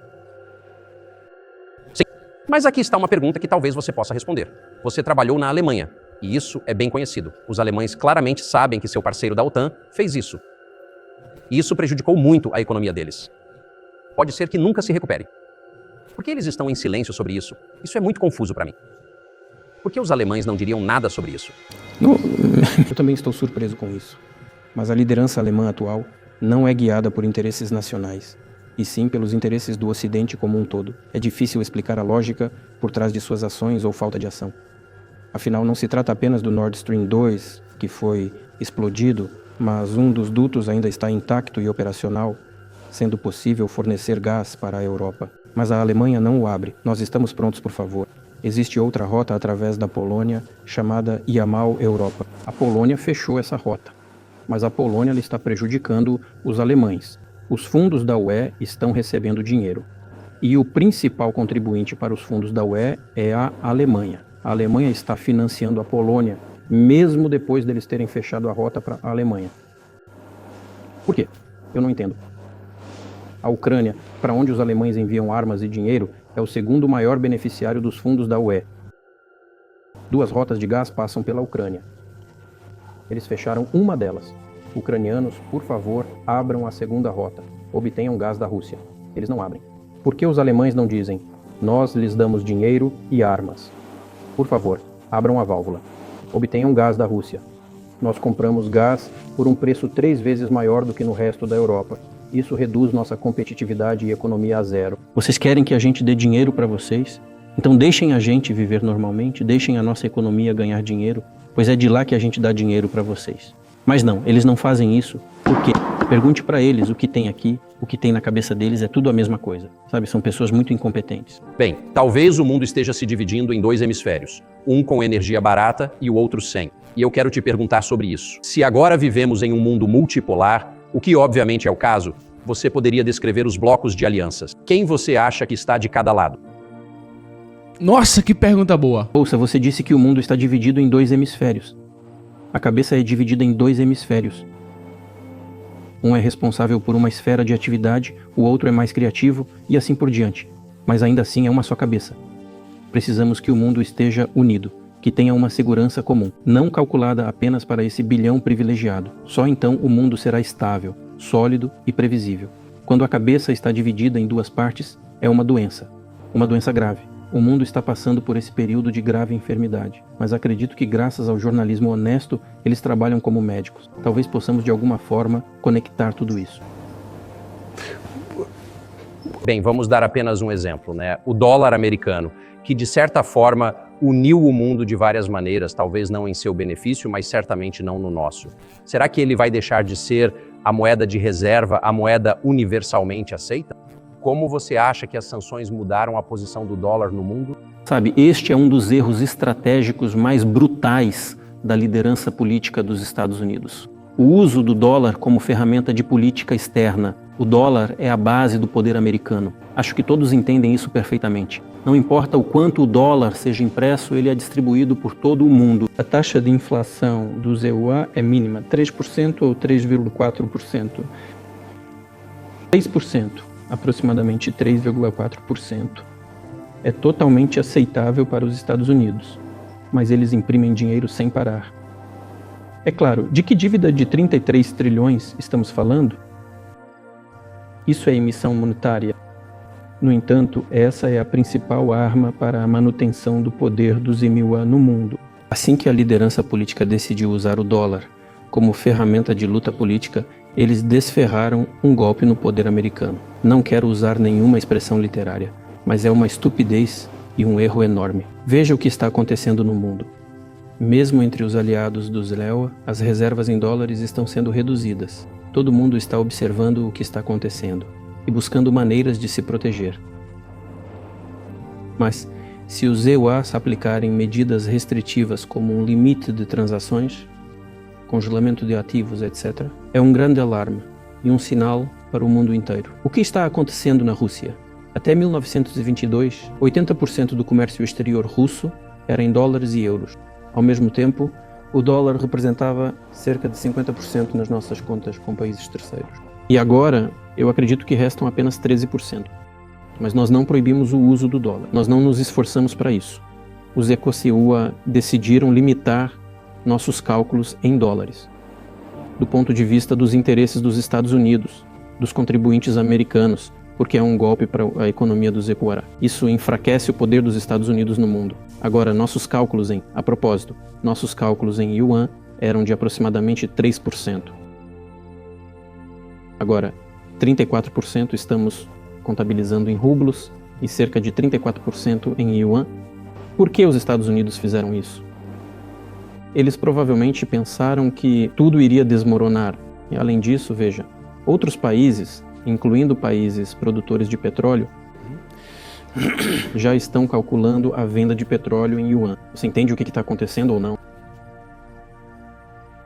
Sim, mas aqui está uma pergunta que talvez você possa responder. Você trabalhou na Alemanha, e isso é bem conhecido. Os alemães claramente sabem que seu parceiro da OTAN fez isso. E isso prejudicou muito a economia deles. Pode ser que nunca se recupere. Por que eles estão em silêncio sobre isso? Isso é muito confuso para mim. Por que os alemães não diriam nada sobre isso? Eu também estou surpreso com isso. Mas a liderança alemã atual não é guiada por interesses nacionais, e sim pelos interesses do Ocidente como um todo. É difícil explicar a lógica por trás de suas ações ou falta de ação. Afinal, não se trata apenas do Nord Stream 2, que foi explodido, mas um dos dutos ainda está intacto e operacional. sendo possível fornecer gás para a Europa. Mas a Alemanha não o abre. Nós estamos prontos, por favor. Existe outra rota através da Polônia, chamada Yamal-Europa. A Polônia fechou essa rota, mas a Polônia ela está prejudicando os alemães. Os fundos da UE estão recebendo dinheiro. E o principal contribuinte para os fundos da UE é a Alemanha. A Alemanha está financiando a Polônia, mesmo depois deles terem fechado a rota para a Alemanha. Por quê? Eu não entendo. A Ucrânia, para onde os alemães enviam armas e dinheiro, é o segundo maior beneficiário dos fundos da UE. 2 rotas de gás passam pela Ucrânia. Eles fecharam uma delas. Ucranianos, por favor, abram a segunda rota. Obtenham gás da Rússia. Eles não abrem. Por que os alemães não dizem, nós lhes damos dinheiro e armas? Por favor, abram a válvula. Obtenham gás da Rússia. Nós compramos gás por um preço 3 vezes maior do que no resto da Europa. Isso reduz nossa competitividade e economia a zero. Vocês querem que a gente dê dinheiro para vocês? Então deixem a gente viver normalmente, deixem a nossa economia ganhar dinheiro, pois é de lá que a gente dá dinheiro para vocês. Mas não, eles não fazem isso. Por quê? Pergunte para eles o que tem aqui, o que tem na cabeça deles, é tudo a mesma coisa. Sabe, são pessoas muito incompetentes. Bem, talvez o mundo esteja se dividindo em 2 hemisférios, um com energia barata e o outro sem. E eu quero te perguntar sobre isso. Se agora vivemos em um mundo multipolar, o que obviamente é o caso, você poderia descrever os blocos de alianças. Quem você acha que está de cada lado? Nossa, que pergunta boa. Ouça, você disse que o mundo está dividido em 2 hemisférios. A cabeça é dividida em 2 hemisférios. Um é responsável por uma esfera de atividade, o outro é mais criativo e assim por diante. Mas ainda assim é uma só cabeça. Precisamos que o mundo esteja unido, que tenha uma segurança comum, não calculada apenas para esse bilhão privilegiado. Só então o mundo será estável, sólido e previsível. Quando a cabeça está dividida em 2 partes, é uma doença grave. O mundo está passando por esse período de grave enfermidade, mas acredito que graças ao jornalismo honesto, eles trabalham como médicos. Talvez possamos de alguma forma conectar tudo isso. Bem, vamos dar apenas um exemplo, né? O dólar americano, que de certa forma uniu o mundo de várias maneiras, talvez não em seu benefício, mas certamente não no nosso. Será que ele vai deixar de ser a moeda de reserva, a moeda universalmente aceita? Como você acha que as sanções mudaram a posição do dólar no mundo? Sabe, este é um dos erros estratégicos mais brutais da liderança política dos Estados Unidos. O uso do dólar como ferramenta de política externa. O dólar é a base do poder americano. Acho que todos entendem isso perfeitamente. Não importa o quanto o dólar seja impresso, ele é distribuído por todo o mundo. A taxa de inflação do EUA é mínima, 3% ou 3,4%. 3%. Aproximadamente 3,4%. É totalmente aceitável para os Estados Unidos, mas eles imprimem dinheiro sem parar. É claro, de que dívida de 33 trilhões estamos falando? Isso é emissão monetária. No entanto, essa é a principal arma para a manutenção do poder dos EMUA no mundo. Assim que a liderança política decidiu usar o dólar como ferramenta de luta política, eles desferraram um golpe no poder americano. Não quero usar nenhuma expressão literária, mas é uma estupidez e um erro enorme. Veja o que está acontecendo no mundo. Mesmo entre os aliados dos LEOA, as reservas em dólares estão sendo reduzidas. Todo mundo está observando o que está acontecendo e buscando maneiras de se proteger. Mas, se os EUAs aplicarem medidas restritivas como um limite de transações, congelamento de ativos, etc., é um grande alarme e um sinal para o mundo inteiro. O que está acontecendo na Rússia? Até 1922, 80% do comércio exterior russo era em dólares e euros. Ao mesmo tempo, o dólar representava cerca de 50% nas nossas contas com países terceiros. E agora, eu acredito que restam apenas 13%. Mas nós não proibimos o uso do dólar. Nós não nos esforçamos para isso. Os ECOCEUA decidiram limitar nossos cálculos em dólares, do ponto de vista dos interesses dos Estados Unidos, dos contribuintes americanos, porque é um golpe para a economia dos ECOWAR. Isso enfraquece o poder dos Estados Unidos no mundo. Agora, nossos cálculos nossos cálculos em yuan eram de aproximadamente 3%. Agora, 34% estamos contabilizando em rublos e cerca de 34% em yuan. Por que os Estados Unidos fizeram isso? Eles provavelmente pensaram que tudo iria desmoronar. E além disso, veja, outros países incluindo países produtores de petróleo, já estão calculando a venda de petróleo em yuan. Você entende o que está acontecendo ou não?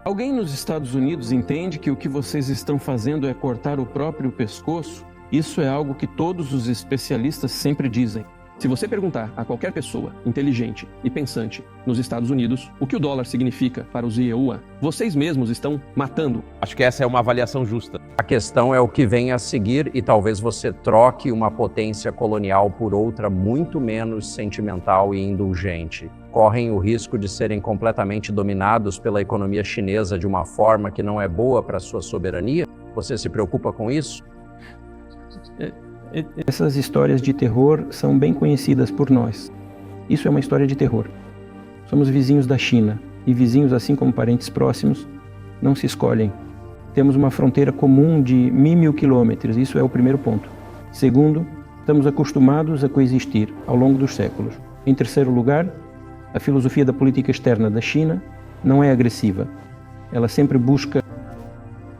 Alguém nos Estados Unidos entende que o que vocês estão fazendo é cortar o próprio pescoço? Isso é algo que todos os especialistas sempre dizem. Se você perguntar a qualquer pessoa inteligente e pensante nos Estados Unidos o que o dólar significa para os yuan, vocês mesmos estão matando. Acho que essa é uma avaliação justa. A questão é o que vem a seguir e talvez você troque uma potência colonial por outra muito menos sentimental e indulgente. Correm o risco de serem completamente dominados pela economia chinesa de uma forma que não é boa para a sua soberania? Você se preocupa com isso? Essas histórias de terror são bem conhecidas por nós. Isso é uma história de terror. Somos vizinhos da China, e vizinhos, assim como parentes próximos, não se escolhem. Temos uma fronteira comum de 1.000 quilômetros, isso é o primeiro ponto. Segundo, estamos acostumados a coexistir ao longo dos séculos. Em terceiro lugar, a filosofia da política externa da China não é agressiva. Ela sempre busca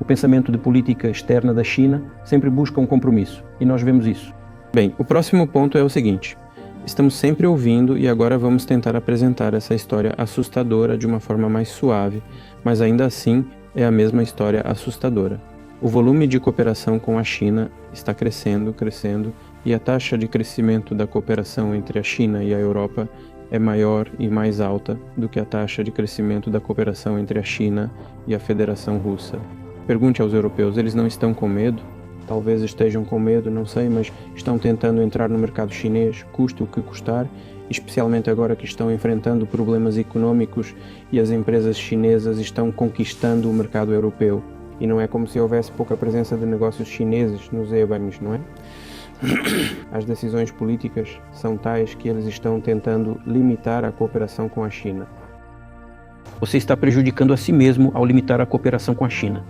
o pensamento de política externa da China sempre busca um compromisso, e nós vemos isso. Bem, o próximo ponto é o seguinte. Estamos sempre ouvindo e agora vamos tentar apresentar essa história assustadora de uma forma mais suave, mas ainda assim é a mesma história assustadora. O volume de cooperação com a China está crescendo, e a taxa de crescimento da cooperação entre a China e a Europa é maior e mais alta do que a taxa de crescimento da cooperação entre a China e a Federação Russa. Pergunte aos europeus, eles não estão com medo? Talvez estejam com medo, não sei, mas estão tentando entrar no mercado chinês, custe o que custar, especialmente agora que estão enfrentando problemas econômicos e as empresas chinesas estão conquistando o mercado europeu. E não é como se houvesse pouca presença de negócios chineses nos EBAMs, não é? As decisões políticas são tais que eles estão tentando limitar a cooperação com a China. Você está prejudicando a si mesmo ao limitar a cooperação com a China.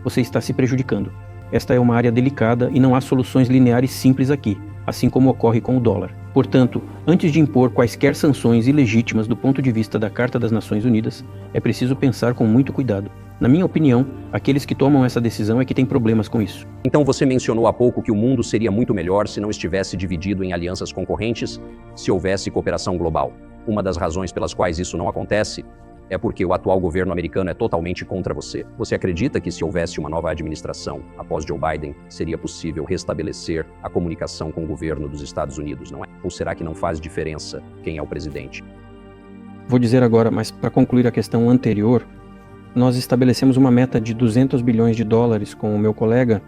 Você está se prejudicando. Esta é uma área delicada e não há soluções lineares simples aqui, assim como ocorre com o dólar. Portanto, antes de impor quaisquer sanções ilegítimas do ponto de vista da Carta das Nações Unidas, é preciso pensar com muito cuidado. Na minha opinião, aqueles que tomam essa decisão é que têm problemas com isso. Então você mencionou há pouco que o mundo seria muito melhor se não estivesse dividido em alianças concorrentes, se houvesse cooperação global. Uma das razões pelas quais isso não acontece é porque o atual governo americano é totalmente contra você. Você acredita que se houvesse uma nova administração após Joe Biden, seria possível restabelecer a comunicação com o governo dos Estados Unidos, não é? Ou será que não faz diferença quem é o presidente? Vou dizer agora, mas para concluir a questão anterior, nós estabelecemos uma meta de 200 bilhões de dólares com o meu colega,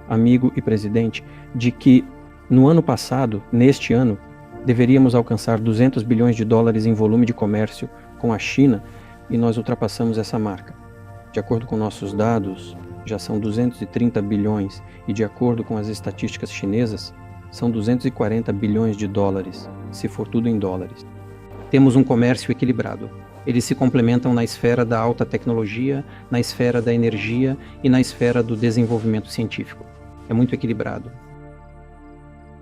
amigo e presidente, de que no ano passado, neste ano, deveríamos alcançar 200 bilhões de dólares em volume de comércio com a China, e nós ultrapassamos essa marca. De acordo com nossos dados, já são 230 bilhões e de acordo com as estatísticas chinesas, são 240 bilhões de dólares, se for tudo em dólares. Temos um comércio equilibrado. Eles se complementam na esfera da alta tecnologia, na esfera da energia e na esfera do desenvolvimento científico. É muito equilibrado.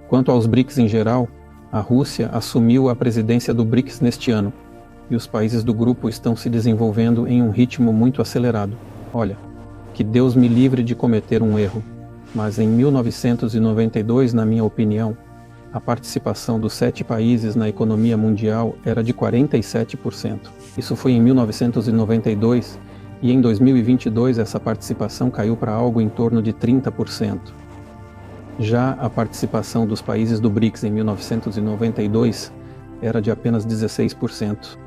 Quanto aos BRICS em geral, a Rússia assumiu a presidência do BRICS neste ano, e os países do grupo estão se desenvolvendo em um ritmo muito acelerado. Olha, que Deus me livre de cometer um erro, mas em 1992, na minha opinião, a participação dos 7 países na economia mundial era de 47%. Isso foi em 1992 e em 2022 essa participação caiu para algo em torno de 30%. Já a participação dos países do BRICS em 1992 era de apenas 16%.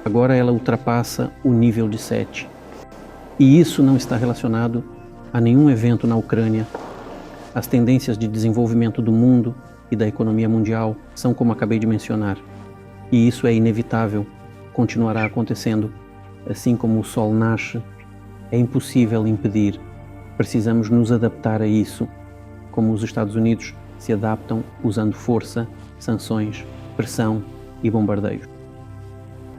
Agora ela ultrapassa o nível de 7. E isso não está relacionado a nenhum evento na Ucrânia. As tendências de desenvolvimento do mundo e da economia mundial são como acabei de mencionar. E isso é inevitável, continuará acontecendo. Assim como o sol nasce, é impossível impedir. Precisamos nos adaptar a isso, como os Estados Unidos se adaptam usando força, sanções, pressão e bombardeios.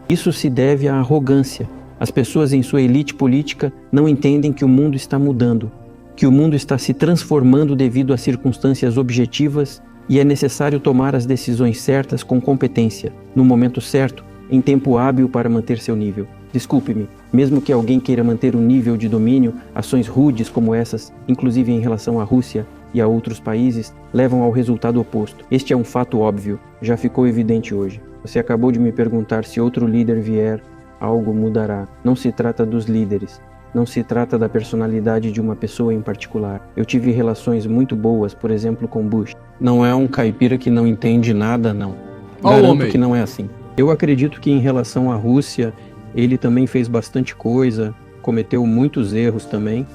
Isso se deve à arrogância. As pessoas em sua elite política não entendem que o mundo está mudando, que o mundo está se transformando devido a circunstâncias objetivas e é necessário tomar as decisões certas com competência, no momento certo, em tempo hábil para manter seu nível. Desculpe-me, mesmo que alguém queira manter um nível de domínio, ações rudes como essas, inclusive em relação à Rússia, e a outros países levam ao resultado oposto. Este é um fato óbvio, já ficou evidente hoje. Você acabou de me perguntar se outro líder vier, algo mudará. Não se trata dos líderes, não se trata da personalidade de uma pessoa em particular. Eu tive relações muito boas, por exemplo, com Bush. Não é um caipira que não entende nada, não. Garanto que não é assim. Eu acredito que em relação à Rússia, ele também fez bastante coisa, cometeu muitos erros também.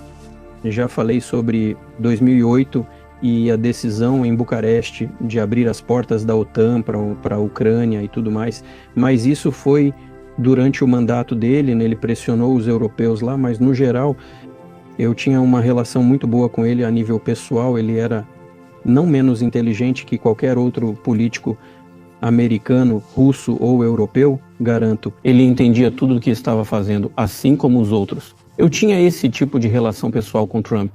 Já falei sobre 2008 e a decisão em Bucareste de abrir as portas da OTAN para a Ucrânia e tudo mais, mas isso foi durante o mandato dele, né? Ele pressionou os europeus lá, mas no geral eu tinha uma relação muito boa com ele a nível pessoal. Ele era não menos inteligente que qualquer outro político americano, russo ou europeu, garanto. Ele entendia tudo o que estava fazendo, assim como os outros. Eu tinha esse tipo de relação pessoal com Trump.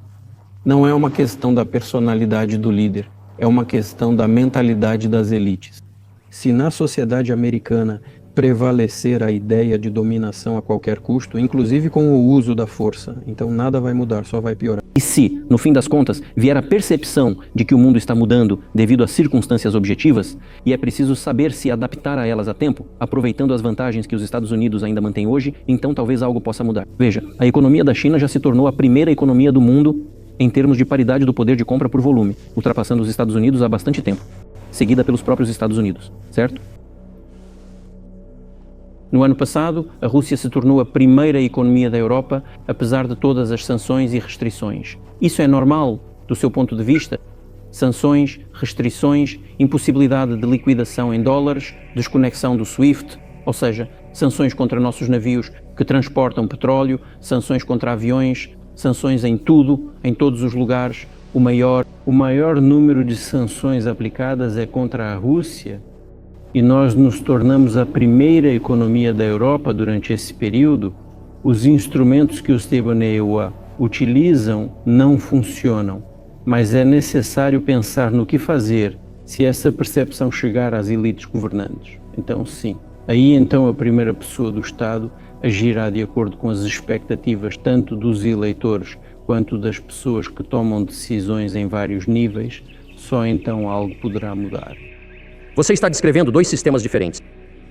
Não é uma questão da personalidade do líder, é uma questão da mentalidade das elites. Se na sociedade americana prevalecer a ideia de dominação a qualquer custo, inclusive com o uso da força, então nada vai mudar, só vai piorar. E se, no fim das contas, vier a percepção de que o mundo está mudando devido a circunstâncias objetivas, e é preciso saber se adaptar a elas a tempo, aproveitando as vantagens que os Estados Unidos ainda mantêm hoje, então talvez algo possa mudar. Veja, a economia da China já se tornou a primeira economia do mundo em termos de paridade do poder de compra por volume, ultrapassando os Estados Unidos há bastante tempo, seguida pelos próprios Estados Unidos, certo? No ano passado, a Rússia se tornou a primeira economia da Europa, apesar de todas as sanções e restrições. Isso é normal, do seu ponto de vista? Sanções, restrições, impossibilidade de liquidação em dólares, desconexão do SWIFT, ou seja, sanções contra nossos navios que transportam petróleo, sanções contra aviões, sanções em tudo, em todos os lugares. O maior número de sanções aplicadas é contra a Rússia, e nós nos tornamos a primeira economia da Europa durante esse período. Os instrumentos que os Stebanewa utilizam não funcionam, mas é necessário pensar no que fazer se essa percepção chegar às elites governantes. Então sim, aí então a primeira pessoa do Estado agirá de acordo com as expectativas tanto dos eleitores quanto das pessoas que tomam decisões em vários níveis. Só então algo poderá mudar. Você está descrevendo dois sistemas diferentes.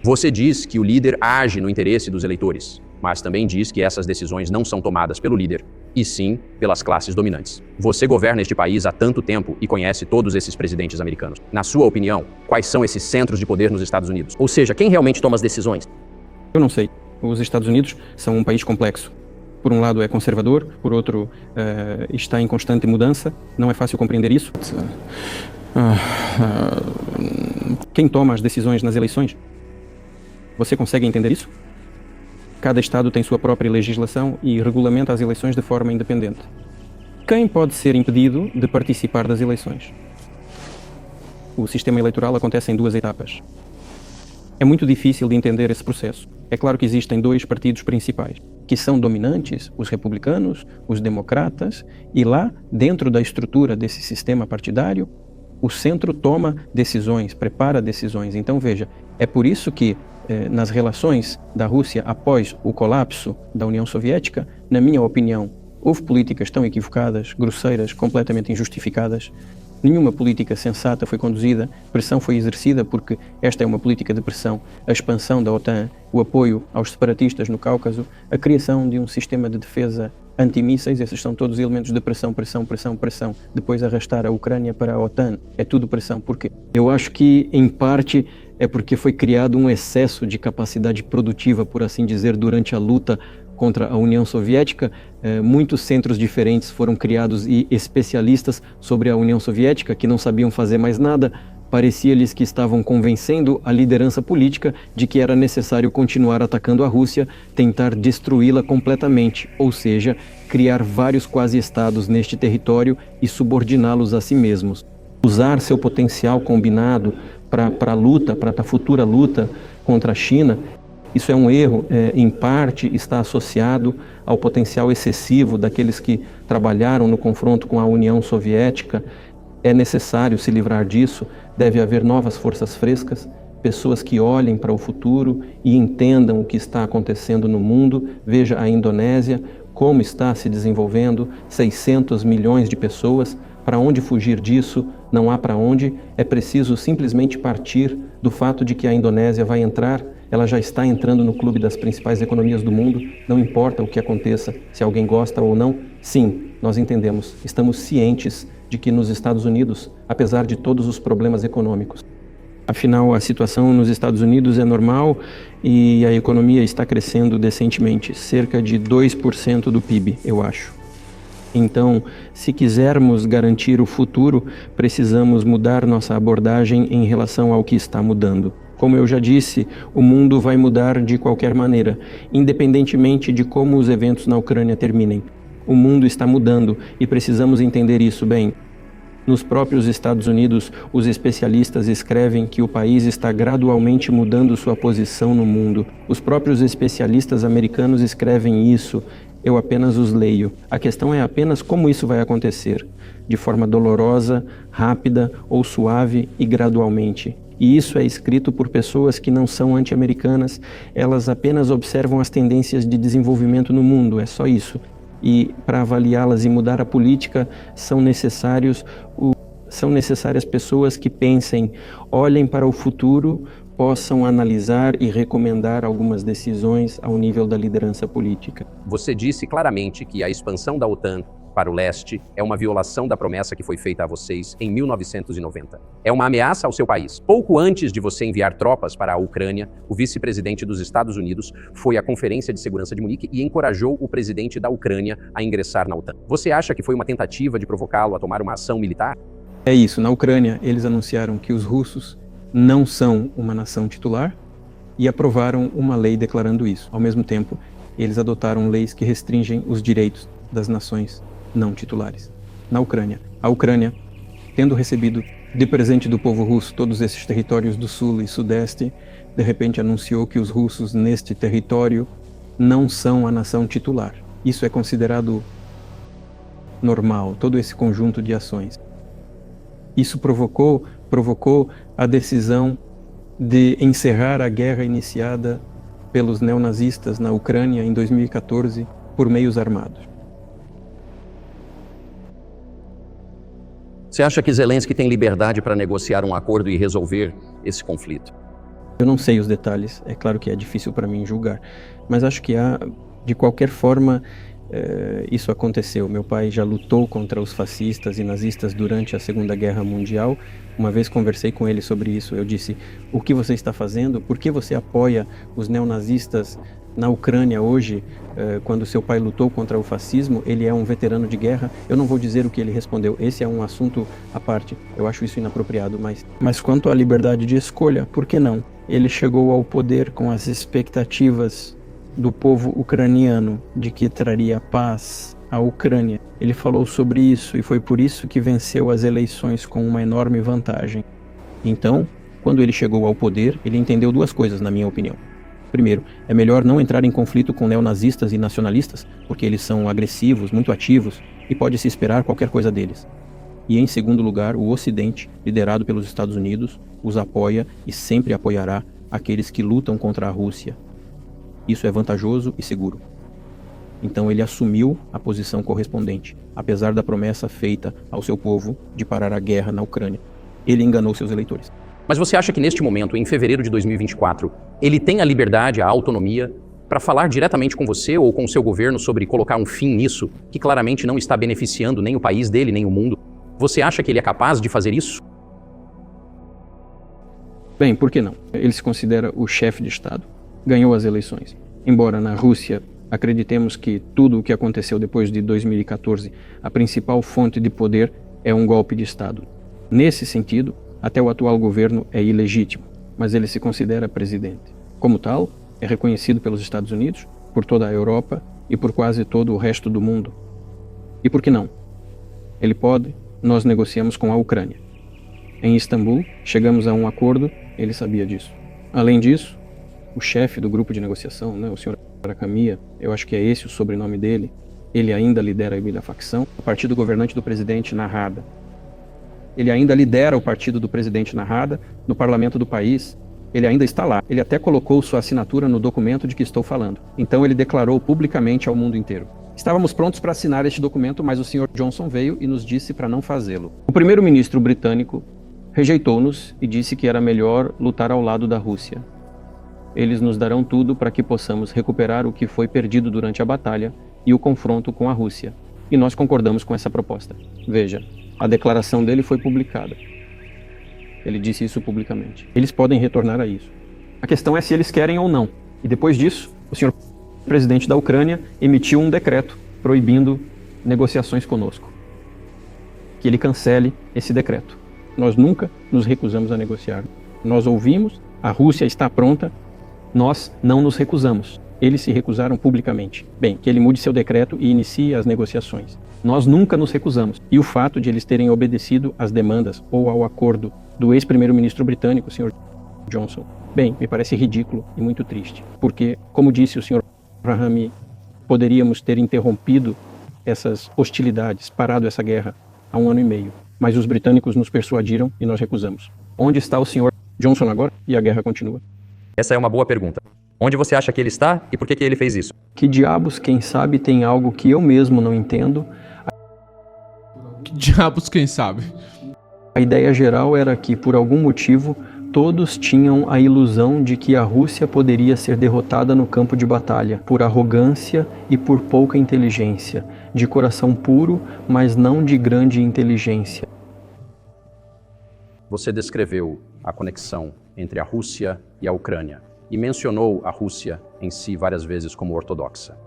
Você diz que o líder age no interesse dos eleitores, mas também diz que essas decisões não são tomadas pelo líder, e sim pelas classes dominantes. Você governa este país há tanto tempo e conhece todos esses presidentes americanos. Na sua opinião, quais são esses centros de poder nos Estados Unidos? Ou seja, quem realmente toma as decisões? Eu não sei. Os Estados Unidos são um país complexo. Por um lado é conservador, por outro está em constante mudança. Não é fácil compreender isso. Quem toma as decisões nas eleições? Você consegue entender isso? Cada estado tem sua própria legislação e regulamenta as eleições de forma independente. Quem pode ser impedido de participar das eleições? O sistema eleitoral acontece em duas etapas. É muito difícil de entender esse processo. É claro que existem dois partidos principais, que são dominantes, os republicanos, os democratas, e lá, dentro da estrutura desse sistema partidário, o centro toma decisões, prepara decisões. Então veja, é por isso que nas relações da Rússia após o colapso da União Soviética, na minha opinião, houve políticas tão equivocadas, grosseiras, completamente injustificadas. Nenhuma política sensata foi conduzida, pressão foi exercida, porque esta é uma política de pressão. A expansão da OTAN, o apoio aos separatistas no Cáucaso, a criação de um sistema de defesa antimísseis, esses são todos elementos de pressão, pressão, pressão, pressão. Depois arrastar a Ucrânia para a OTAN, é tudo pressão. Por quê? Eu acho que, em parte, é porque foi criado um excesso de capacidade produtiva, por assim dizer, durante a luta contra a União Soviética. Muitos centros diferentes foram criados e especialistas sobre a União Soviética, que não sabiam fazer mais nada. Parecia-lhes que estavam convencendo a liderança política de que era necessário continuar atacando a Rússia, tentar destruí-la completamente, ou seja, criar vários quase-estados neste território e subordiná-los a si mesmos. Usar seu potencial combinado para a luta, para a futura luta contra a China, isso é um erro, em parte está associado ao potencial excessivo daqueles que trabalharam no confronto com a União Soviética. É necessário se livrar disso, deve haver novas forças frescas, pessoas que olhem para o futuro e entendam o que está acontecendo no mundo. Veja a Indonésia, como está se desenvolvendo, 600 milhões de pessoas, para onde fugir disso, não há para onde, é preciso simplesmente partir do fato de que a Indonésia vai entrar, ela já está entrando no clube das principais economias do mundo, não importa o que aconteça, se alguém gosta ou não. Sim, nós entendemos, estamos cientes de que nos Estados Unidos, apesar de todos os problemas econômicos, afinal a situação nos Estados Unidos é normal e a economia está crescendo decentemente, cerca de 2% do PIB, eu acho. Então, se quisermos garantir o futuro, precisamos mudar nossa abordagem em relação ao que está mudando. Como eu já disse, o mundo vai mudar de qualquer maneira, independentemente de como os eventos na Ucrânia terminem. O mundo está mudando e precisamos entender isso bem. Nos próprios Estados Unidos, os especialistas escrevem que o país está gradualmente mudando sua posição no mundo. Os próprios especialistas americanos escrevem isso. Eu apenas os leio. A questão é apenas como isso vai acontecer, de forma dolorosa, rápida ou suave e gradualmente. E isso é escrito por pessoas que não são anti-americanas, elas apenas observam as tendências de desenvolvimento no mundo, é só isso. E para avaliá-las e mudar a política são necessárias pessoas que pensem, olhem para o futuro, possam analisar e recomendar algumas decisões ao nível da liderança política. Você disse claramente que a expansão da OTAN para o leste é uma violação da promessa que foi feita a vocês em 1990. É uma ameaça ao seu país. Pouco antes de você enviar tropas para a Ucrânia, o vice-presidente dos Estados Unidos foi à Conferência de Segurança de Munique e encorajou o presidente da Ucrânia a ingressar na OTAN. Você acha que foi uma tentativa de provocá-lo a tomar uma ação militar? É isso. Na Ucrânia, eles anunciaram que os russos não são uma nação titular e aprovaram uma lei declarando isso. Ao mesmo tempo, eles adotaram leis que restringem os direitos das nações não titulares. Na Ucrânia, a Ucrânia, tendo recebido de presente do povo russo todos esses territórios do sul e sudeste, de repente anunciou que os russos neste território não são a nação titular. Isso é considerado normal, todo esse conjunto de ações. Isso provocou a decisão de encerrar a guerra iniciada pelos neonazistas na Ucrânia em 2014 por meios armados. Você acha que Zelensky tem liberdade para negociar um acordo e resolver esse conflito? Eu não sei os detalhes, é claro que é difícil para mim julgar, mas acho que há, de qualquer forma, isso aconteceu. Meu pai já lutou contra os fascistas e nazistas durante a Segunda Guerra Mundial. Uma vez conversei com ele sobre isso, eu disse, o que você está fazendo? Por que você apoia os neonazistas na Ucrânia hoje, quando seu pai lutou contra o fascismo? Ele é um veterano de guerra. Eu não vou dizer o que ele respondeu, esse é um assunto à parte, eu acho isso inapropriado, mas quanto à liberdade de escolha, por que não? Ele chegou ao poder com as expectativas do povo ucraniano de que traria paz à Ucrânia. Ele falou sobre isso e foi por isso que venceu as eleições com uma enorme vantagem. Então, quando ele chegou ao poder, ele entendeu duas coisas, na minha opinião. Primeiro, é melhor não entrar em conflito com neonazistas e nacionalistas, porque eles são agressivos, muito ativos, e pode-se esperar qualquer coisa deles. E em segundo lugar, o Ocidente, liderado pelos Estados Unidos, os apoia e sempre apoiará aqueles que lutam contra a Rússia. Isso é vantajoso e seguro. Então ele assumiu a posição correspondente, apesar da promessa feita ao seu povo de parar a guerra na Ucrânia. Ele enganou seus eleitores. Mas você acha que neste momento, em fevereiro de 2024, ele tem a liberdade, a autonomia para falar diretamente com você ou com o seu governo sobre colocar um fim nisso, que claramente não está beneficiando nem o país dele, nem o mundo? Você acha que ele é capaz de fazer isso? Bem, por que não? Ele se considera o chefe de Estado. Ganhou as eleições. Embora na Rússia acreditemos que tudo o que aconteceu depois de 2014, a principal fonte de poder é um golpe de Estado. Nesse sentido, até o atual governo é ilegítimo, mas ele se considera presidente. Como tal, é reconhecido pelos Estados Unidos, por toda a Europa e por quase todo o resto do mundo. E por que não? Ele pode, nós negociamos com a Ucrânia. Em Istambul, chegamos a um acordo, ele sabia disso. Além disso, o chefe do grupo de negociação, o senhor Arakhamia, eu acho que é esse o sobrenome dele, ele ainda lidera a facção, o partido governante do presidente Narrada. Ele ainda lidera o partido do presidente Narrada no parlamento do país, ele ainda está lá. Ele até colocou sua assinatura no documento de que estou falando. Então ele declarou publicamente ao mundo inteiro. Estávamos prontos para assinar este documento, mas o Sr. Johnson veio e nos disse para não fazê-lo. O primeiro-ministro britânico rejeitou-nos e disse que era melhor lutar ao lado da Rússia. Eles nos darão tudo para que possamos recuperar o que foi perdido durante a batalha e o confronto com a Rússia. E nós concordamos com essa proposta. Veja, a declaração dele foi publicada. Ele disse isso publicamente. Eles podem retornar a isso. A questão é se eles querem ou não. E depois disso, o senhor presidente da Ucrânia emitiu um decreto proibindo negociações conosco. Que ele cancele esse decreto. Nós nunca nos recusamos a negociar. Nós ouvimos, a Rússia está pronta, nós não nos recusamos. Eles se recusaram publicamente. Bem, que ele mude seu decreto e inicie as negociações. Nós nunca nos recusamos. E o fato de eles terem obedecido às demandas ou ao acordo do ex-primeiro-ministro britânico, o Sr. Johnson, bem, me parece ridículo e muito triste. Porque, como disse o Sr. Rahami, poderíamos ter interrompido essas hostilidades, parado essa guerra há 1 ano e meio. Mas os britânicos nos persuadiram e nós recusamos. Onde está o Sr. Johnson agora? E a guerra continua. Essa é uma boa pergunta. Onde você acha que ele está e por que ele fez isso? Que diabos, quem sabe, tem algo que eu mesmo não entendo. Que diabos, quem sabe? A ideia geral era que, por algum motivo, todos tinham a ilusão de que a Rússia poderia ser derrotada no campo de batalha, por arrogância e por pouca inteligência, de coração puro, mas não de grande inteligência. Você descreveu a conexão entre a Rússia e a Ucrânia e mencionou a Rússia em si várias vezes como ortodoxa.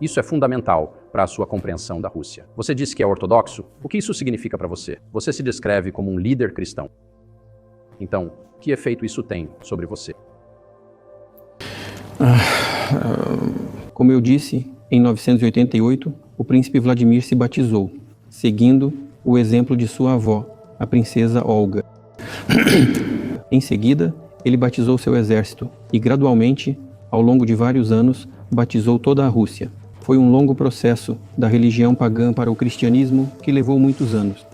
Isso é fundamental para a sua compreensão da Rússia. Você disse que é ortodoxo. O que isso significa para você? Você se descreve como um líder cristão. Então, que efeito isso tem sobre você? Como eu disse, em 988, o príncipe Vladimir se batizou, seguindo o exemplo de sua avó, a princesa Olga. Em seguida, ele batizou seu exército e, gradualmente, ao longo de vários anos, batizou toda a Rússia. Foi um longo processo da religião pagã para o cristianismo que levou muitos anos.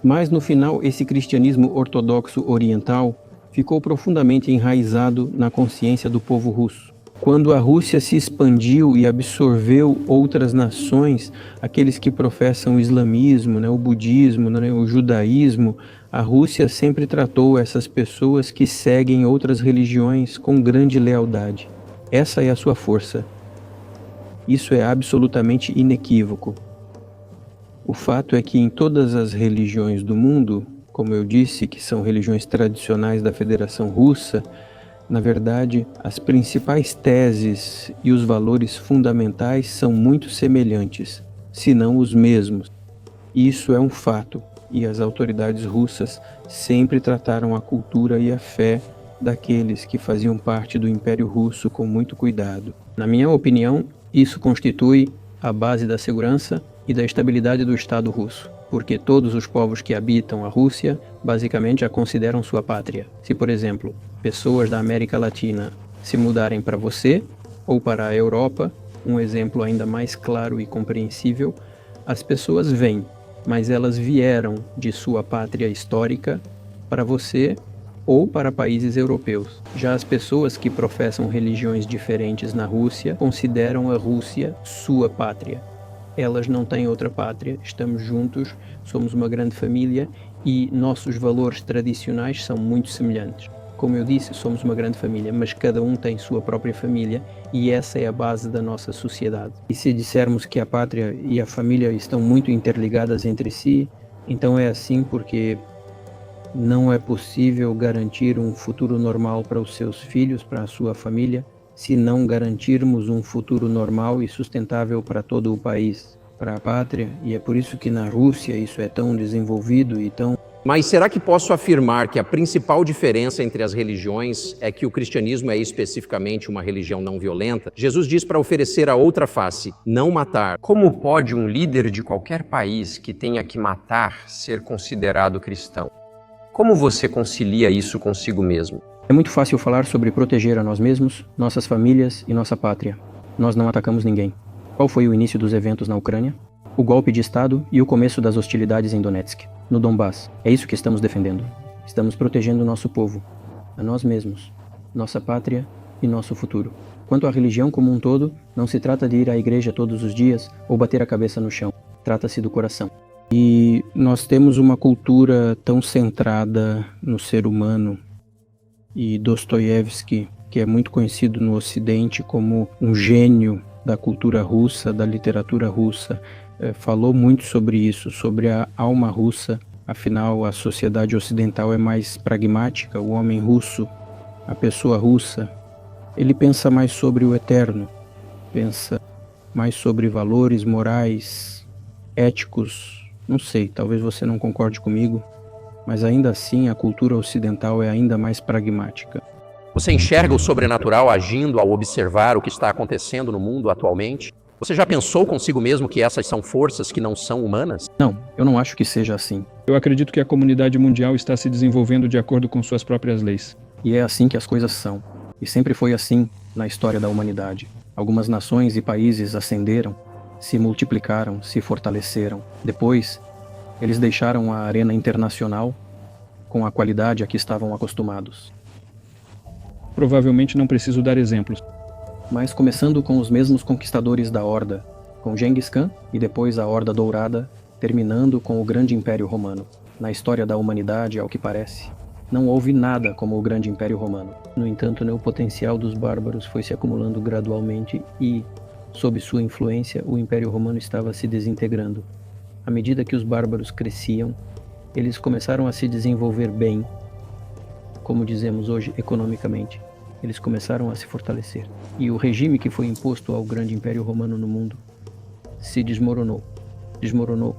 Mas, no final, esse cristianismo ortodoxo oriental ficou profundamente enraizado na consciência do povo russo. Quando a Rússia se expandiu e absorveu outras nações, aqueles que professam o islamismo, o budismo, o judaísmo, a Rússia sempre tratou essas pessoas que seguem outras religiões com grande lealdade. Essa é a sua força. Isso é absolutamente inequívoco. O fato é que em todas as religiões do mundo, como eu disse, que são religiões tradicionais da Federação Russa, na verdade, as principais teses e os valores fundamentais são muito semelhantes, se não os mesmos. Isso é um fato, e as autoridades russas sempre trataram a cultura e a fé daqueles que faziam parte do Império Russo com muito cuidado. Na minha opinião, isso constitui a base da segurança e da estabilidade do Estado russo, porque todos os povos que habitam a Rússia basicamente a consideram sua pátria. Se, por exemplo, pessoas da América Latina se mudarem para você ou para a Europa, um exemplo ainda mais claro e compreensível, as pessoas vêm, mas elas vieram de sua pátria histórica para você ou para países europeus. Já as pessoas que professam religiões diferentes na Rússia consideram a Rússia sua pátria. Elas não têm outra pátria, estamos juntos, somos uma grande família e nossos valores tradicionais são muito semelhantes. Como eu disse, somos uma grande família, mas cada um tem sua própria família e essa é a base da nossa sociedade. E se dissermos que a pátria e a família estão muito interligadas entre si, então é assim porque não é possível garantir um futuro normal para os seus filhos, para a sua família, se não garantirmos um futuro normal e sustentável para todo o país, para a pátria. E é por isso que na Rússia isso é tão desenvolvido e tão... Mas será que posso afirmar que a principal diferença entre as religiões é que o cristianismo é especificamente uma religião não violenta? Jesus diz para oferecer a outra face, não matar. Como pode um líder de qualquer país que tenha que matar ser considerado cristão? Como você concilia isso consigo mesmo? É muito fácil falar sobre proteger a nós mesmos, nossas famílias e nossa pátria. Nós não atacamos ninguém. Qual foi o início dos eventos na Ucrânia? O golpe de Estado e o começo das hostilidades em Donetsk, no Donbass. É isso que estamos defendendo. Estamos protegendo o nosso povo, a nós mesmos, nossa pátria e nosso futuro. Quanto à religião como um todo, não se trata de ir à igreja todos os dias ou bater a cabeça no chão. Trata-se do coração. E nós temos uma cultura tão centrada no ser humano, e Dostoiévski, que é muito conhecido no Ocidente como um gênio da cultura russa, da literatura russa, falou muito sobre isso, sobre a alma russa. Afinal, a sociedade ocidental é mais pragmática. O homem russo, a pessoa russa, ele pensa mais sobre o eterno, pensa mais sobre valores morais, éticos. Não sei, talvez você não concorde comigo, mas ainda assim a cultura ocidental é ainda mais pragmática. Você enxerga o sobrenatural agindo ao observar o que está acontecendo no mundo atualmente? Você já pensou consigo mesmo que essas são forças que não são humanas? Não, eu não acho que seja assim. Eu acredito que a comunidade mundial está se desenvolvendo de acordo com suas próprias leis. E é assim que as coisas são. E sempre foi assim na história da humanidade. Algumas nações e países ascenderam, se multiplicaram, se fortaleceram. Depois, eles deixaram a arena internacional com a qualidade a que estavam acostumados. Provavelmente não preciso dar exemplos. Mas começando com os mesmos conquistadores da Horda, com Genghis Khan e depois a Horda Dourada, terminando com o Grande Império Romano. Na história da humanidade, ao que parece, não houve nada como o Grande Império Romano. No entanto, o potencial dos bárbaros foi se acumulando gradualmente e, sob sua influência, o Império Romano estava se desintegrando. À medida que os bárbaros cresciam, eles começaram a se desenvolver bem, como dizemos hoje, economicamente. Eles começaram a se fortalecer. E o regime que foi imposto ao Grande Império Romano no mundo se desmoronou. Desmoronou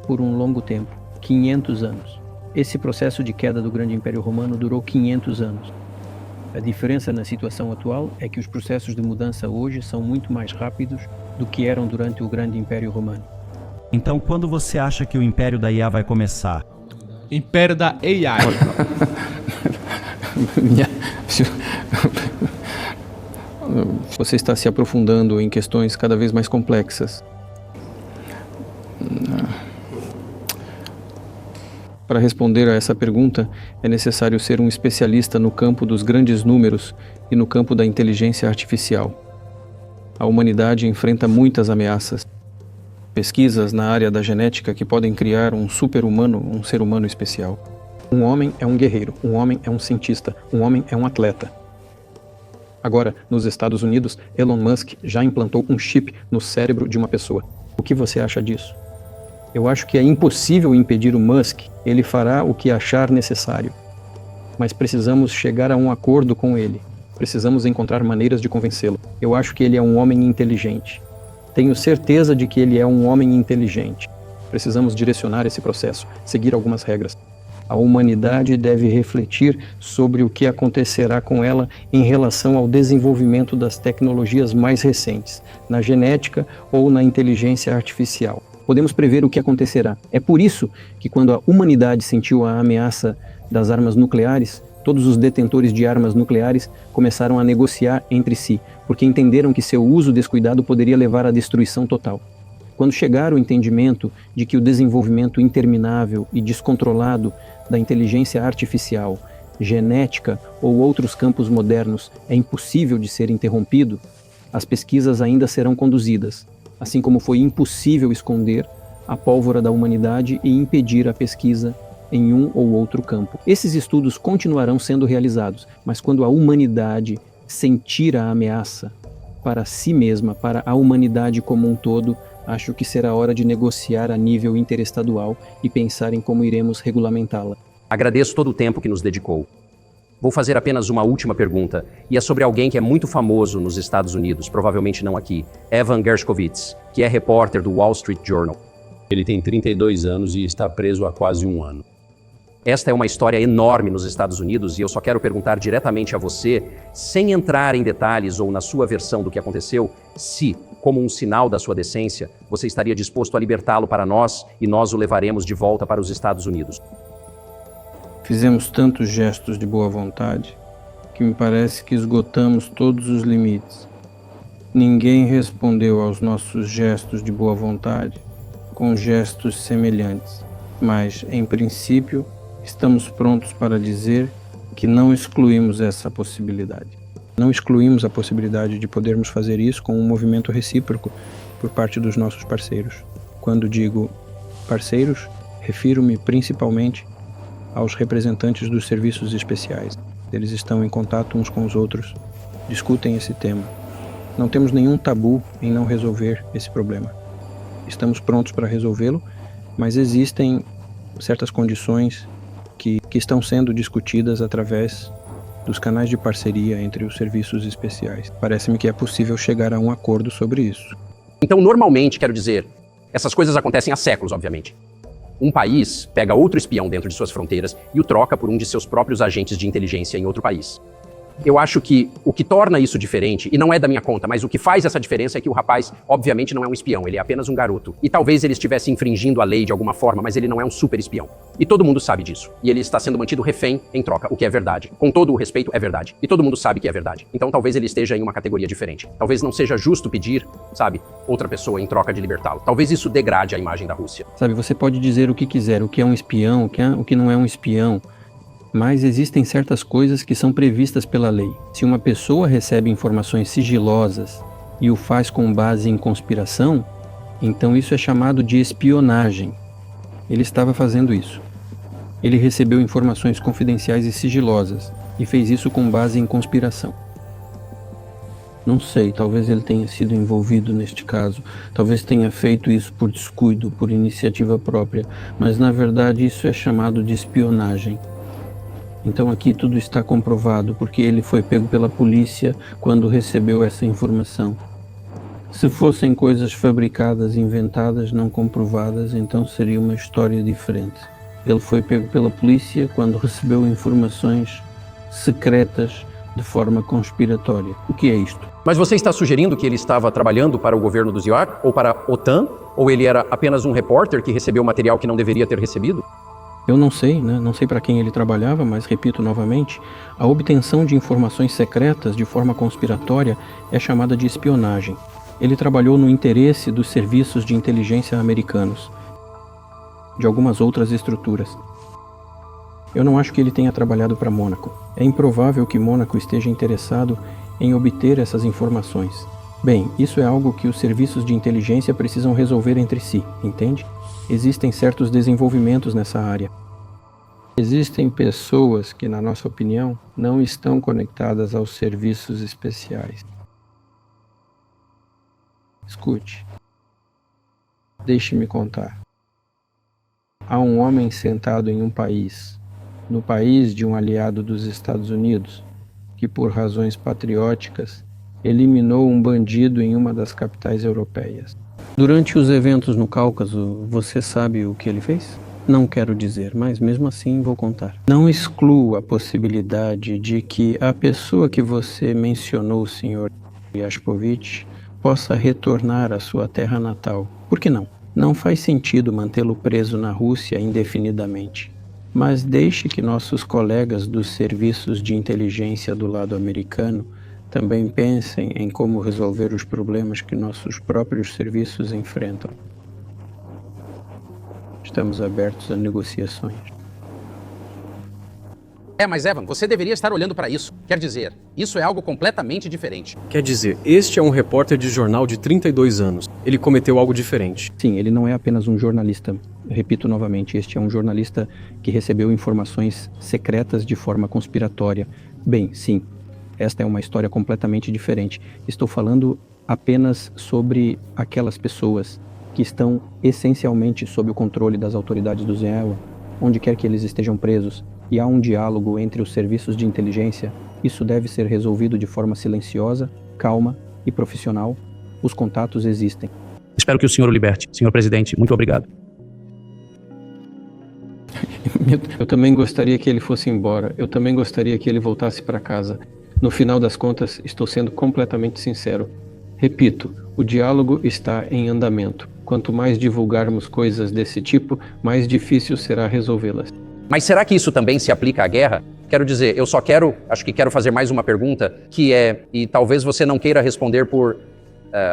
por um longo tempo, 500 anos. Esse processo de queda do Grande Império Romano durou 500 anos. A diferença na situação atual é que os processos de mudança hoje são muito mais rápidos do que eram durante o Grande Império Romano. Então, quando você acha que o Império da IA vai começar? Império da AI. Você está se aprofundando em questões cada vez mais complexas. Para responder a essa pergunta, é necessário ser um especialista no campo dos grandes números e no campo da inteligência artificial. A humanidade enfrenta muitas ameaças. Pesquisas na área da genética que podem criar um super-humano, um ser humano especial. Um homem é um guerreiro, um homem é um cientista, um homem é um atleta. Agora, nos Estados Unidos, Elon Musk já implantou um chip no cérebro de uma pessoa. O que você acha disso? Eu acho que é impossível impedir o Musk, ele fará o que achar necessário. Mas precisamos chegar a um acordo com ele. Precisamos encontrar maneiras de convencê-lo. Eu acho que ele é um homem inteligente. Tenho certeza de que ele é um homem inteligente. Precisamos direcionar esse processo, seguir algumas regras. A humanidade deve refletir sobre o que acontecerá com ela em relação ao desenvolvimento das tecnologias mais recentes, na genética ou na inteligência artificial. Podemos prever o que acontecerá. É por isso que quando a humanidade sentiu a ameaça das armas nucleares, todos os detentores de armas nucleares começaram a negociar entre si, porque entenderam que seu uso descuidado poderia levar à destruição total. Quando chegar o entendimento de que o desenvolvimento interminável e descontrolado da inteligência artificial, genética ou outros campos modernos é impossível de ser interrompido, as pesquisas ainda serão conduzidas, assim como foi impossível esconder a pólvora da humanidade e impedir a pesquisa em um ou outro campo. Esses estudos continuarão sendo realizados, mas quando a humanidade sentir a ameaça para si mesma, para a humanidade como um todo, acho que será hora de negociar a nível interestadual e pensar em como iremos regulamentá-la. Agradeço todo o tempo que nos dedicou. Vou fazer apenas uma última pergunta, e é sobre alguém que é muito famoso nos Estados Unidos, provavelmente não aqui, Evan Gershkovich, que é repórter do Wall Street Journal. Ele tem 32 anos e está preso há quase um ano. Esta é uma história enorme nos Estados Unidos e eu só quero perguntar diretamente a você, sem entrar em detalhes ou na sua versão do que aconteceu, se, como um sinal da sua decência, você estaria disposto a libertá-lo para nós e nós o levaremos de volta para os Estados Unidos. Fizemos tantos gestos de boa vontade que me parece que esgotamos todos os limites. Ninguém respondeu aos nossos gestos de boa vontade com gestos semelhantes, mas, em princípio, estamos prontos para dizer que não excluímos essa possibilidade. Não excluímos a possibilidade de podermos fazer isso com um movimento recíproco por parte dos nossos parceiros. Quando digo parceiros, refiro-me principalmente aos representantes dos serviços especiais. Eles estão em contato uns com os outros, discutem esse tema. Não temos nenhum tabu em não resolver esse problema. Estamos prontos para resolvê-lo, mas existem certas condições que estão sendo discutidas através dos canais de parceria entre os serviços especiais. Parece-me que é possível chegar a um acordo sobre isso. Então, normalmente, quero dizer, essas coisas acontecem há séculos, obviamente. Um país pega outro espião dentro de suas fronteiras e o troca por um de seus próprios agentes de inteligência em outro país. Eu acho que o que torna isso diferente, e não é da minha conta, mas o que faz essa diferença é que o rapaz, obviamente, não é um espião, ele é apenas um garoto. E talvez ele estivesse infringindo a lei de alguma forma, mas ele não é um super espião. E todo mundo sabe disso. E ele está sendo mantido refém em troca, o que é verdade. Com todo o respeito, é verdade. E todo mundo sabe que é verdade. Então talvez ele esteja em uma categoria diferente. Talvez não seja justo pedir, sabe, outra pessoa em troca de libertá-lo. Talvez isso degrade a imagem da Rússia. Sabe, você pode dizer o que quiser, o que é um espião, o que não é um espião. Mas existem certas coisas que são previstas pela lei. Se uma pessoa recebe informações sigilosas e o faz com base em conspiração, então isso é chamado de espionagem. Ele estava fazendo isso. Ele recebeu informações confidenciais e sigilosas e fez isso com base em conspiração. Não sei, talvez ele tenha sido envolvido neste caso, talvez tenha feito isso por descuido, por iniciativa própria, mas na verdade isso é chamado de espionagem. Então aqui tudo está comprovado, porque ele foi pego pela polícia quando recebeu essa informação. Se fossem coisas fabricadas, inventadas, não comprovadas, então seria uma história diferente. Ele foi pego pela polícia quando recebeu informações secretas de forma conspiratória. O que é isto? Mas você está sugerindo que ele estava trabalhando para o governo do ZIOR? Ou para a OTAN? Ou ele era apenas um repórter que recebeu material que não deveria ter recebido? Eu não sei, né? Não sei para quem ele trabalhava, mas repito novamente, a obtenção de informações secretas de forma conspiratória é chamada de espionagem. Ele trabalhou no interesse dos serviços de inteligência americanos, de algumas outras estruturas. Eu não acho que ele tenha trabalhado para Mônaco. É improvável que Mônaco esteja interessado em obter essas informações. Bem, isso é algo que os serviços de inteligência precisam resolver entre si, entende? Existem certos desenvolvimentos nessa área. Existem pessoas que, na nossa opinião, não estão conectadas aos serviços especiais. Escute. Deixe-me contar. Há um homem sentado em um país, no país de um aliado dos Estados Unidos, que por razões patrióticas eliminou um bandido em uma das capitais europeias. Durante os eventos no Cáucaso, você sabe o que ele fez? Não quero dizer, mas mesmo assim vou contar. Não exclua a possibilidade de que a pessoa que você mencionou, Sr. Yashpovich, possa retornar à sua terra natal. Por que não? Não faz sentido mantê-lo preso na Rússia indefinidamente. Mas deixe que nossos colegas dos serviços de inteligência do lado americano também pensem em como resolver os problemas que nossos próprios serviços enfrentam. Estamos abertos a negociações. Mas Evan, você deveria estar olhando para isso. Quer dizer, isso é algo completamente diferente. Quer dizer, este é um repórter de jornal de 32 anos. Ele cometeu algo diferente. Sim, ele não é apenas um jornalista. Repito novamente, este é um jornalista que recebeu informações secretas de forma conspiratória. Bem, sim. Esta é uma história completamente diferente. Estou falando apenas sobre aquelas pessoas que estão essencialmente sob o controle das autoridades do ZEAWA, onde quer que eles estejam presos, e há um diálogo entre os serviços de inteligência. Isso deve ser resolvido de forma silenciosa, calma e profissional. Os contatos existem. Espero que o senhor o liberte. Senhor presidente, muito obrigado. Eu também gostaria que ele fosse embora. Eu também gostaria que ele voltasse para casa. No final das contas, estou sendo completamente sincero. Repito, o diálogo está em andamento. Quanto mais divulgarmos coisas desse tipo, mais difícil será resolvê-las. Mas será que isso também se aplica à guerra? Quero dizer, acho que quero fazer mais uma pergunta, que é, e talvez você não queira responder por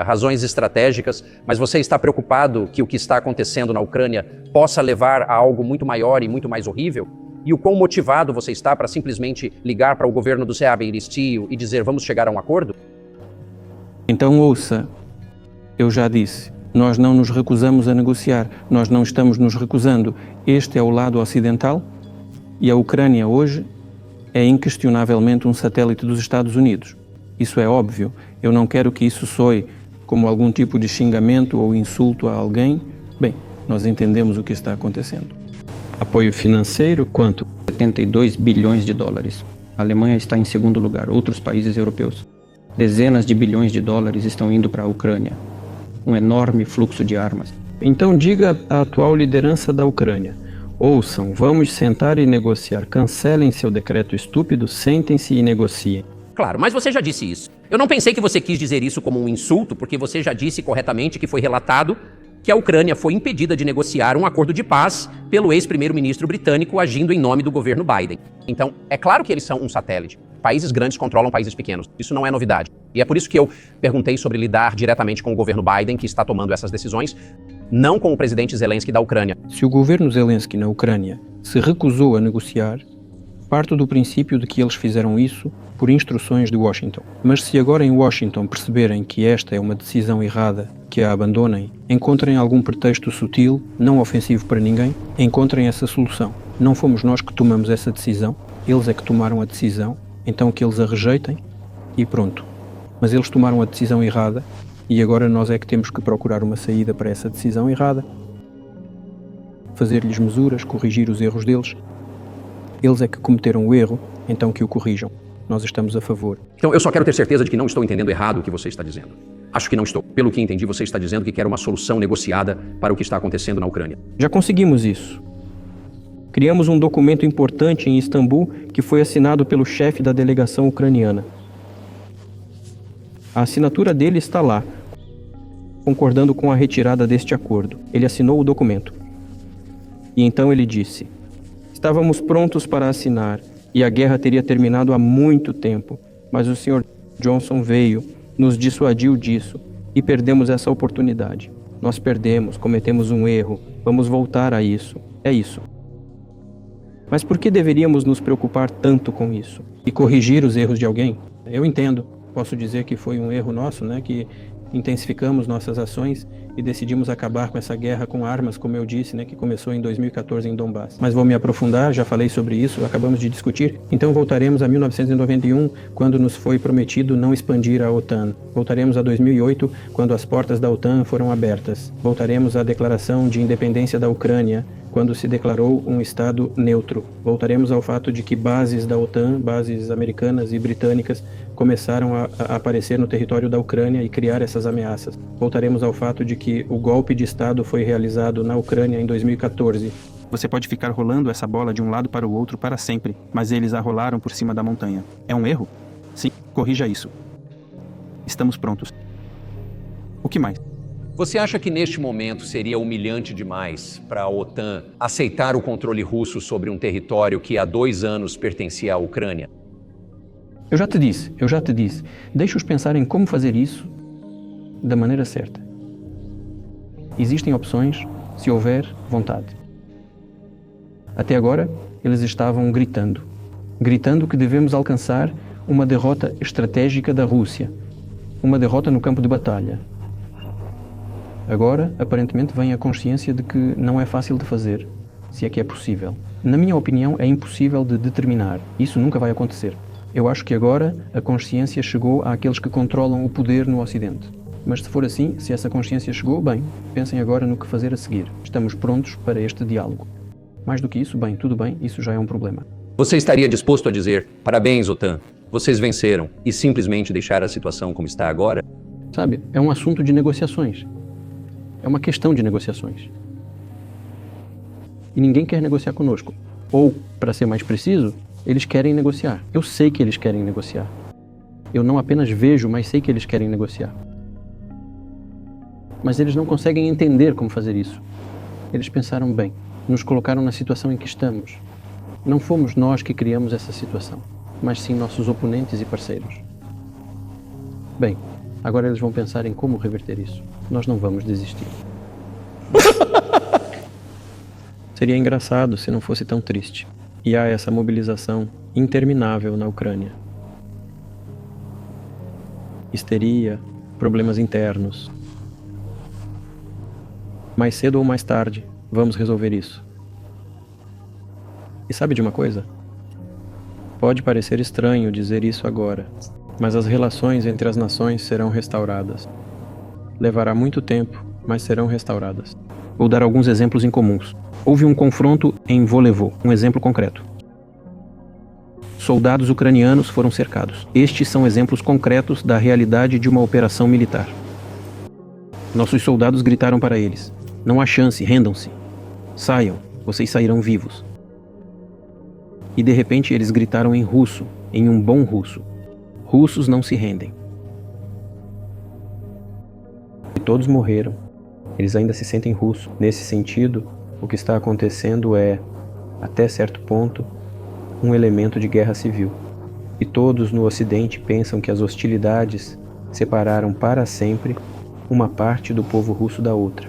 razões estratégicas, mas você está preocupado que o que está acontecendo na Ucrânia possa levar a algo muito maior e muito mais horrível? E o quão motivado você está para simplesmente ligar para o governo do Seab Steel e dizer vamos chegar a um acordo? Então ouça, eu já disse, nós não nos recusamos a negociar, nós não estamos nos recusando. Este é o lado ocidental e a Ucrânia hoje é inquestionavelmente um satélite dos Estados Unidos. Isso é óbvio. Eu não quero que isso soe como algum tipo de xingamento ou insulto a alguém. Bem, nós entendemos o que está acontecendo. Apoio financeiro, quanto? 72 bilhões de dólares. A Alemanha está em segundo lugar, outros países europeus. Dezenas de bilhões de dólares estão indo para a Ucrânia. Um enorme fluxo de armas. Então diga à atual liderança da Ucrânia, ouçam, vamos sentar e negociar, cancelem seu decreto estúpido, sentem-se e negociem. Claro, mas você já disse isso. Eu não pensei que você quis dizer isso como um insulto, porque você já disse corretamente que foi relatado que a Ucrânia foi impedida de negociar um acordo de paz pelo ex-primeiro-ministro britânico agindo em nome do governo Biden. Então, é claro que eles são um satélite. Países grandes controlam países pequenos. Isso não é novidade. E é por isso que eu perguntei sobre lidar diretamente com o governo Biden, que está tomando essas decisões, não com o presidente Zelensky da Ucrânia. Se o governo Zelensky na Ucrânia se recusou a negociar, parto do princípio de que eles fizeram isso por instruções de Washington. Mas se agora em Washington perceberem que esta é uma decisão errada, que a abandonem, encontrem algum pretexto sutil, não ofensivo para ninguém, encontrem essa solução. Não fomos nós que tomamos essa decisão, eles é que tomaram a decisão, então que eles a rejeitem e pronto. Mas eles tomaram a decisão errada e agora nós é que temos que procurar uma saída para essa decisão errada. Fazer-lhes mesuras, corrigir os erros deles. Eles é que cometeram o erro, então que o corrijam. Nós estamos a favor. Então eu só quero ter certeza de que não estou entendendo errado o que você está dizendo. Acho que não estou. Pelo que entendi, você está dizendo que quer uma solução negociada para o que está acontecendo na Ucrânia. Já conseguimos isso. Criamos um documento importante em Istambul que foi assinado pelo chefe da delegação ucraniana. A assinatura dele está lá, concordando com a retirada deste acordo. Ele assinou o documento. E então ele disse: estávamos prontos para assinar e a guerra teria terminado há muito tempo, mas o Sr. Johnson veio, nos dissuadiu disso e perdemos essa oportunidade. Nós perdemos, cometemos um erro, vamos voltar a isso. É isso. Mas por que deveríamos nos preocupar tanto com isso? E corrigir os erros de alguém? Eu entendo. Posso dizer que foi um erro nosso, né? Que intensificamos nossas ações e decidimos acabar com essa guerra com armas, como eu disse, né? Que começou em 2014 em Donbass. Mas vou me aprofundar, já falei sobre isso, acabamos de discutir. Então voltaremos a 1991, quando nos foi prometido não expandir a OTAN. Voltaremos a 2008, quando as portas da OTAN foram abertas. Voltaremos à declaração de independência da Ucrânia, quando se declarou um Estado neutro. Voltaremos ao fato de que bases da OTAN, bases americanas e britânicas, começaram a aparecer no território da Ucrânia e criar essas ameaças. Voltaremos ao fato de que o golpe de Estado foi realizado na Ucrânia em 2014. Você pode ficar rolando essa bola de um lado para o outro para sempre, mas eles a rolaram por cima da montanha. É um erro? Sim, corrija isso. Estamos prontos. O que mais? Você acha que neste momento seria humilhante demais para a OTAN aceitar o controle russo sobre um território que há 2 anos pertencia à Ucrânia? Eu já te disse. Deixa-os pensar em como fazer isso da maneira certa. Existem opções se houver vontade. Até agora, eles estavam gritando que devemos alcançar uma derrota estratégica da Rússia, uma derrota no campo de batalha. Agora, aparentemente, vem a consciência de que não é fácil de fazer, se é que é possível. Na minha opinião, é impossível de determinar. Isso nunca vai acontecer. Eu acho que agora a consciência chegou àqueles que controlam o poder no Ocidente. Mas se for assim, se essa consciência chegou, bem, pensem agora no que fazer a seguir. Estamos prontos para este diálogo. Mais do que isso, bem, tudo bem, isso já é um problema. Você estaria disposto a dizer, parabéns, OTAN, vocês venceram, e simplesmente deixar a situação como está agora? Sabe, é um assunto de negociações. É uma questão de negociações. E ninguém quer negociar conosco. Ou, para ser mais preciso, eles querem negociar. Eu sei que eles querem negociar. Eu não apenas vejo, mas sei que eles querem negociar. Mas eles não conseguem entender como fazer isso. Eles pensaram bem, nos colocaram na situação em que estamos. Não fomos nós que criamos essa situação, mas sim nossos oponentes e parceiros. Bem, agora eles vão pensar em como reverter isso. Nós não vamos desistir. Seria engraçado se não fosse tão triste. E há essa mobilização interminável na Ucrânia. Histeria, problemas internos. Mais cedo ou mais tarde, vamos resolver isso. E sabe de uma coisa? Pode parecer estranho dizer isso agora, mas as relações entre as nações serão restauradas. Levará muito tempo, mas serão restauradas. Vou dar alguns exemplos incomuns. Houve um confronto em Volevo, um exemplo concreto. Soldados ucranianos foram cercados. Estes são exemplos concretos da realidade de uma operação militar. Nossos soldados gritaram para eles: não há chance, rendam-se. Saiam, vocês sairão vivos. E de repente eles gritaram em russo, em um bom russo: russos não se rendem. E todos morreram. Eles ainda se sentem russos. Nesse sentido, o que está acontecendo é, até certo ponto, um elemento de guerra civil. E todos no Ocidente pensam que as hostilidades separaram para sempre uma parte do povo russo da outra.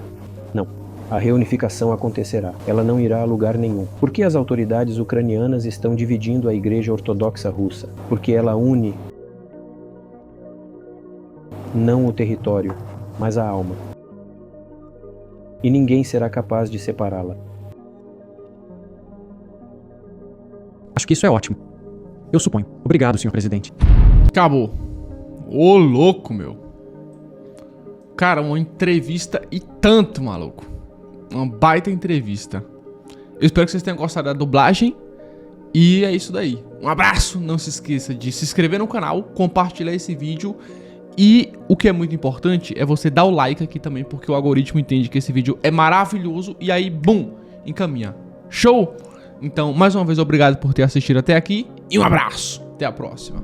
Não. A reunificação acontecerá. Ela não irá a lugar nenhum. Por que as autoridades ucranianas estão dividindo a Igreja Ortodoxa Russa? Porque ela une não o território, mas a alma. E ninguém será capaz de separá-la. Acho que isso é ótimo. Eu suponho. Obrigado, senhor presidente. Acabou. Ô, louco, meu. Cara, uma entrevista e tanto, maluco. Uma baita entrevista. Eu espero que vocês tenham gostado da dublagem. E é isso daí. Um abraço. Não se esqueça de se inscrever no canal, compartilhar esse vídeo. E o que é muito importante é você dar o like aqui também, porque o algoritmo entende que esse vídeo é maravilhoso. E aí, bum, encaminha. Show? Então, mais uma vez, obrigado por ter assistido até aqui. E um abraço. Até a próxima.